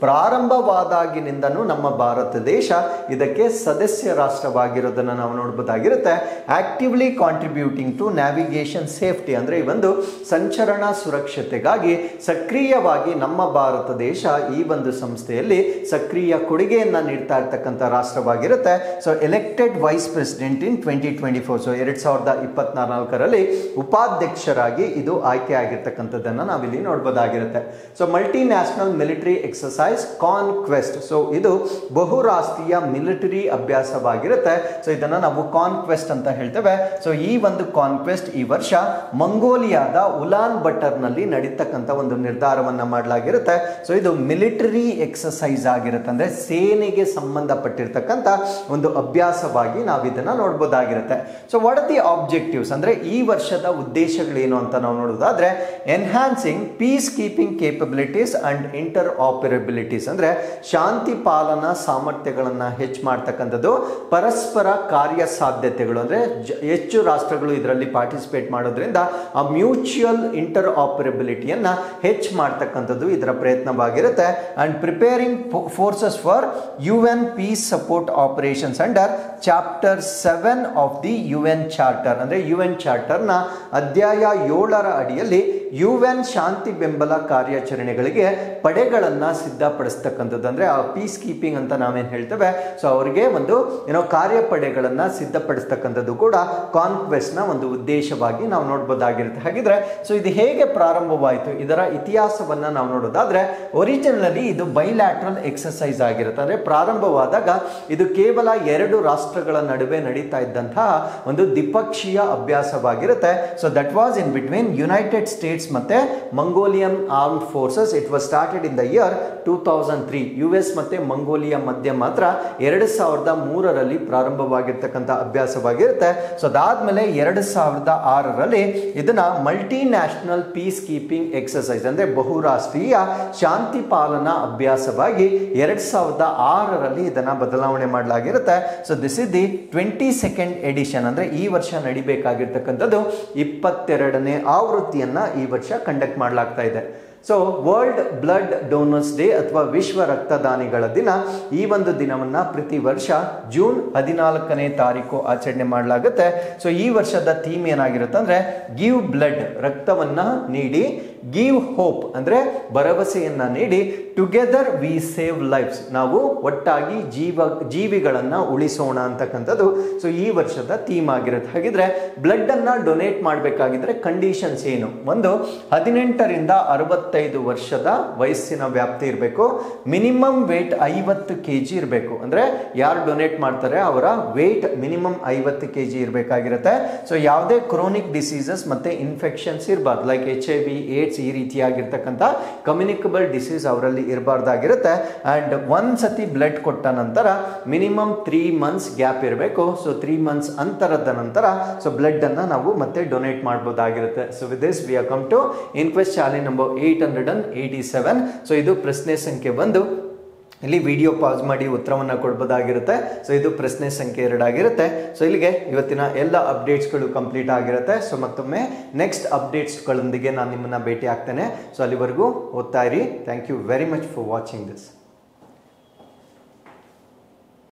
ಪ್ರಾರಂಭವಾದಾಗಿನಿಂದನೂ ನಮ್ಮ ಭಾರತ ದೇಶ ಇದಕ್ಕೆ ಸದಸ್ಯ ರಾಷ್ಟ್ರವಾಗಿರೋದನ್ನು ನಾವು ನೋಡಬಹುದಾಗಿರುತ್ತೆ. Actively contributing to navigation safety, ಅಂದರೆ ಈ ಒಂದು ಸಂಚರಣಾ ಸುರಕ್ಷತೆಗಾಗಿ ಸಕ್ರಿಯವಾಗಿ ನಮ್ಮ ಭಾರತ ದೇಶ ಈ ಒಂದು ಸಂಸ್ಥೆಯಲ್ಲಿ ಸಕ್ರಿಯ ಕೊಡುಗೆಯನ್ನು ನೀಡ್ತಾ ಇರ್ತಕ್ಕಂಥ ರಾಷ್ಟ್ರವಾಗಿರುತ್ತೆ. So elected vice president in 2024, so 2024ರಲ್ಲಿ ಉಪಾಧ್ಯಕ್ಷರಾಗಿ ಇದು ಆಯ್ಕೆ ಆಗಿರ್ತಕ್ಕಂಥದ್ದನ್ನು ನಾವಿಲ್ಲಿ ನೋಡಬಹುದಾಗಿರುತ್ತೆ. So multinational military exercise Khaan Quest, so ಇದು ಬಹುರಾಷ್ಟ್ರೀಯ ಮಿಲಿಟರಿ ಅಭ್ಯಾಸವಾಗಿರುತ್ತೆ. ಸೊ ಇದನ್ನು ನಾವು ಕಾನ್ಕ್ವೆಸ್ಟ್ ಅಂತ ಹೇಳ್ತೇವೆ. ಸೊ ಈ ಒಂದು ಕಾನ್ಕ್ವೆಸ್ಟ್ ಈ ವರ್ಷ ಮಂಗೋಲಿಯಾದ ಉಲಾನ್ ಬಟರ್ನಲ್ಲಿ ನಡೀತಕ್ಕಂಥ ಒಂದು ನಿರ್ಧಾರವನ್ನು ಮಾಡಲಾಗಿರುತ್ತೆ. ಸೊ ಇದು ಮಿಲಿಟರಿ ಎಕ್ಸಸೈಸ್ ಆಗಿರುತ್ತೆ, ಅಂದರೆ ಸೇನೆಗೆ ಸಂಬಂಧಪಟ್ಟಿರ್ತಕ್ಕಂಥ ಒಂದು ಅಭ್ಯಾಸವಾಗಿ ನಾವು ಇದನ್ನು ನೋಡಬಹುದಾಗಿರುತ್ತೆ. So what are the objectives, ಅಂದರೆ ಈ ವರ್ಷದ ಉದ್ದೇಶಗಳೇನು ಅಂತ ನಾವು ನೋಡೋದಾದ್ರೆ, enhancing peacekeeping capabilities and interoperabilities, ಅಂದರೆ ಶಾಂತಿ ಪಾಲನಾ ಸಾಮರ್ಥ್ಯಗಳನ್ನು ಹೆಚ್ಚು ಮಾಡ್ತಕ್ಕಂಥದ್ದು. ಪರಸ್ಪರ ಕಾರ್ಯ ಸಾಧ್ಯತೆಗಳು, ಅಂದರೆ ಹೆಚ್ಚು ರಾಷ್ಟ್ರಗಳು ಇದರಲ್ಲಿ ಪಾರ್ಟಿಸಿಪೇಟ್ ಮಾಡೋದ್ರಿಂದ ಆ ಮ್ಯೂಚುವಲ್ ಇಂಟರ್ ಆಪರೇಬಿಲಿಟಿಯನ್ನು ಹೆಚ್ಚು ಮಾಡ್ತಕ್ಕಂಥದ್ದು ಇದರ ಪ್ರಯತ್ನವಾಗಿರುತ್ತೆ. And preparing forces for UN peace support operations under chapter 7 of the UN charter, ಅಂದರೆ UN ಚಾರ್ಟರ್ನ ಅಧ್ಯಾಯ 7ರ ಅಡಿಯಲ್ಲಿ UN ಶಾಂತಿ ಬೆಂಬಲ ಕಾರ್ಯಾಚರಣೆಗಳಿಗೆ ಪಡೆಗಳನ್ನು ಸಿದ್ಧಪಡಿಸ್ತಕ್ಕಂಥದ್ದು, ಅಂದರೆ ಆ ಪೀಸ್ ಕೀಪಿಂಗ್ ಅಂತ ನಾವೇನು ಹೇಳ್ತೇವೆ, ಸೊ ಅವರಿಗೆ ಒಂದು ಕಾರ್ಯಪಡೆಗಳನ್ನು ಸಿದ್ಧಪಡಿಸ್ತಕ್ಕಂಥದ್ದು ಕೂಡ ಕಾನ್ಕ್ವೆಸ್ಟ್ನ ಒಂದು ಉದ್ದೇಶವಾಗಿ ನಾವು ನೋಡ್ಬೋದಾಗಿರುತ್ತೆ. ಹಾಗಿದ್ರೆ ಸೊ ಇದು ಹೇಗೆ ಪ್ರಾರಂಭವಾಯಿತು, ಇದರ ಇತಿಹಾಸವನ್ನು ನಾವು ನೋಡೋದಾದ್ರೆ, ಒರಿಜಿನಲಿ ಇದು ಬೈಲ್ಯಾಟ್ರಲ್ ಎಕ್ಸಸೈಸ್ ಆಗಿರುತ್ತೆ. ಅಂದರೆ ಪ್ರಾರಂಭವಾದಾಗ ಇದು ಕೇವಲ 2 ರಾಷ್ಟ್ರಗಳ ನಡುವೆ ನಡೀತಾ ಇದ್ದಂತಹ ಒಂದು ದ್ವಿಪಕ್ಷೀಯ ಅಭ್ಯಾಸವಾಗಿರುತ್ತೆ. So that was in between United States ಮತ್ತೆ Mongolian armed forces. It was started in the year 2003. US ಮತ್ತೆ ಮಂಗೋಲಿಯಾ ಮಧ್ಯೆ ಮಾತ್ರ 2003ರಲ್ಲಿ ಪ್ರಾರಂಭವಾಗಿರ್ತಕ್ಕಂಥ ಅಭ್ಯಾಸವಾಗಿರುತ್ತೆ. ಸೊ ಅದಾದ್ಮೇಲೆ 2006ರಲ್ಲಿ ಇದನ್ನ multinational peacekeeping exercise, ಅಂದರೆ ಬಹುರಾಷ್ಟ್ರೀಯ ಶಾಂತಿ ಪಾಲನಾ ಅಭ್ಯಾಸವಾಗಿ 2006ರಲ್ಲಿ ಇದನ್ನ ಬದಲಾವಣೆ ಮಾಡಲಾಗಿರುತ್ತೆ. So this is the 22nd edition, ಅಂದರೆ ಈ ವರ್ಷ ನಡಿಬೇಕಾಗಿರ್ತಕ್ಕಂಥದ್ದು 22ನೇ ಆವೃತ್ತಿಯನ್ನ ಈ ವರ್ಷ ಕಂಡಕ್ಟ್ ಮಾಡಲಾಗ್ತಾ ಇದೆ. So world blood donors day ಅಥವಾ ವಿಶ್ವ ರಕ್ತದಾನಿಗಳ ದಿನ, ಈ ಒಂದು ದಿನವನ್ನ ಪ್ರತಿ ವರ್ಷ ಜೂನ್ 14ನೇ ತಾರೀಕು ಆಚರಣೆ ಮಾಡಲಾಗುತ್ತೆ. ಸೊ ಈ ವರ್ಷದ ಥೀಮ್ ಏನಾಗಿರುತ್ತೆ ಅಂದ್ರೆ ಗಿವ್ ಬ್ಲಡ್, ರಕ್ತವನ್ನ ನೀಡಿ, ಗಿವ್ ಹೋಪ್ ಅಂದ್ರೆ ಭರವಸೆಯನ್ನ ನೀಡಿ, ಟುಗೆದರ್ ವಿ ಸೇವ್ ಲೈಫ್ಸ್, ನಾವು ಒಟ್ಟಾಗಿ ಜೀವಿಗಳನ್ನ ಉಳಿಸೋಣ ಅಂತಕ್ಕಂಥದ್ದು ಸೊ ಈ ವರ್ಷದ ಥೀಮ್ ಆಗಿರುತ್ತೆ. ಹಾಗಿದ್ರೆ ಬ್ಲಡ್ ಅನ್ನ ಡೊನೇಟ್ ಮಾಡಬೇಕಾಗಿದ್ರೆ ಕಂಡೀಷನ್ಸ್ ಏನು? ಒಂದು 18ರಿಂದ 65 ವರ್ಷದ ವಯಸ್ಸಿನ ವ್ಯಾಪ್ತಿ ಇರಬೇಕು, ಮಿನಿಮಮ್ ವೇಟ್ 50 kg ಇರಬೇಕು. ಅಂದ್ರೆ ಯಾರು ಡೊನೇಟ್ ಮಾಡ್ತಾರೆ ಅವರ ವೇಟ್ ಮಿನಿಮಮ್ 50 kg ಇರಬೇಕಾಗಿರುತ್ತೆ. ಸೊ ಯಾವುದೇ ಕ್ರೋನಿಕ್ ಡಿಸೀಸಸ್ ಮತ್ತೆ ಇನ್ಫೆಕ್ಷನ್ಸ್ ಇರಬಾರ್ದು, ಲೈಕ್ HIV, ಏಡ್ಸ್, ಈ ರೀತಿಯಾಗಿರ್ತಕ್ಕಂಥ ಕಮ್ಯುನಿಕಬಲ್ ಡಿಸೀಸ್ ಅವರಲ್ಲಿ ಇರಬಾರ್ದಾಗಿರುತ್ತೆ. ಅಂಡ್ ಒಂದ್ಸತಿ ಬ್ಲಡ್ ಕೊಟ್ಟ ನಂತರ ಮಿನಿಮಮ್ 3 months ಗ್ಯಾಪ್ ಇರಬೇಕು. ಸೊ 3 months ಅಂತರದ ನಂತರ ಸೊ ಬ್ಲಡ್ ಅನ್ನ ನಾವು ಮತ್ತೆ ಡೊನೇಟ್ ಮಾಡಬಹುದಾಗಿರುತ್ತೆ. So with this we are come to inquest challenge number 887. So ಇದು ಪ್ರಶ್ನೆ ಸಂಖ್ಯೆ 1. ಇಲ್ಲಿ ವಿಡಿಯೋ ಪಾಸ್ ಮಾಡಿ ಉತ್ತರವನ್ನು ಕೊಡ್ಬೋದಾಗಿರುತ್ತೆ. ಸೊ ಇದು ಪ್ರಶ್ನೆ ಸಂಖ್ಯೆ 2 ಆಗಿರುತ್ತೆ. ಸೊ ಇಲ್ಲಿಗೆ ಇವತ್ತಿನ ಎಲ್ಲ ಅಪ್ಡೇಟ್ಸ್ಗಳು ಕಂಪ್ಲೀಟ್ ಆಗಿರುತ್ತೆ. ಸೊ ಮತ್ತೊಮ್ಮೆ ನೆಕ್ಸ್ಟ್ ಅಪ್ಡೇಟ್ಸ್ಗಳೊಂದಿಗೆ ನಾನು ನಿಮ್ಮನ್ನ ಭೇಟಿ ಆಗ್ತೇನೆ. ಸೊ ಅಲ್ಲಿವರೆಗೂ ಓದ್ತಾ ಇರಿ. Thank you very much for watching this.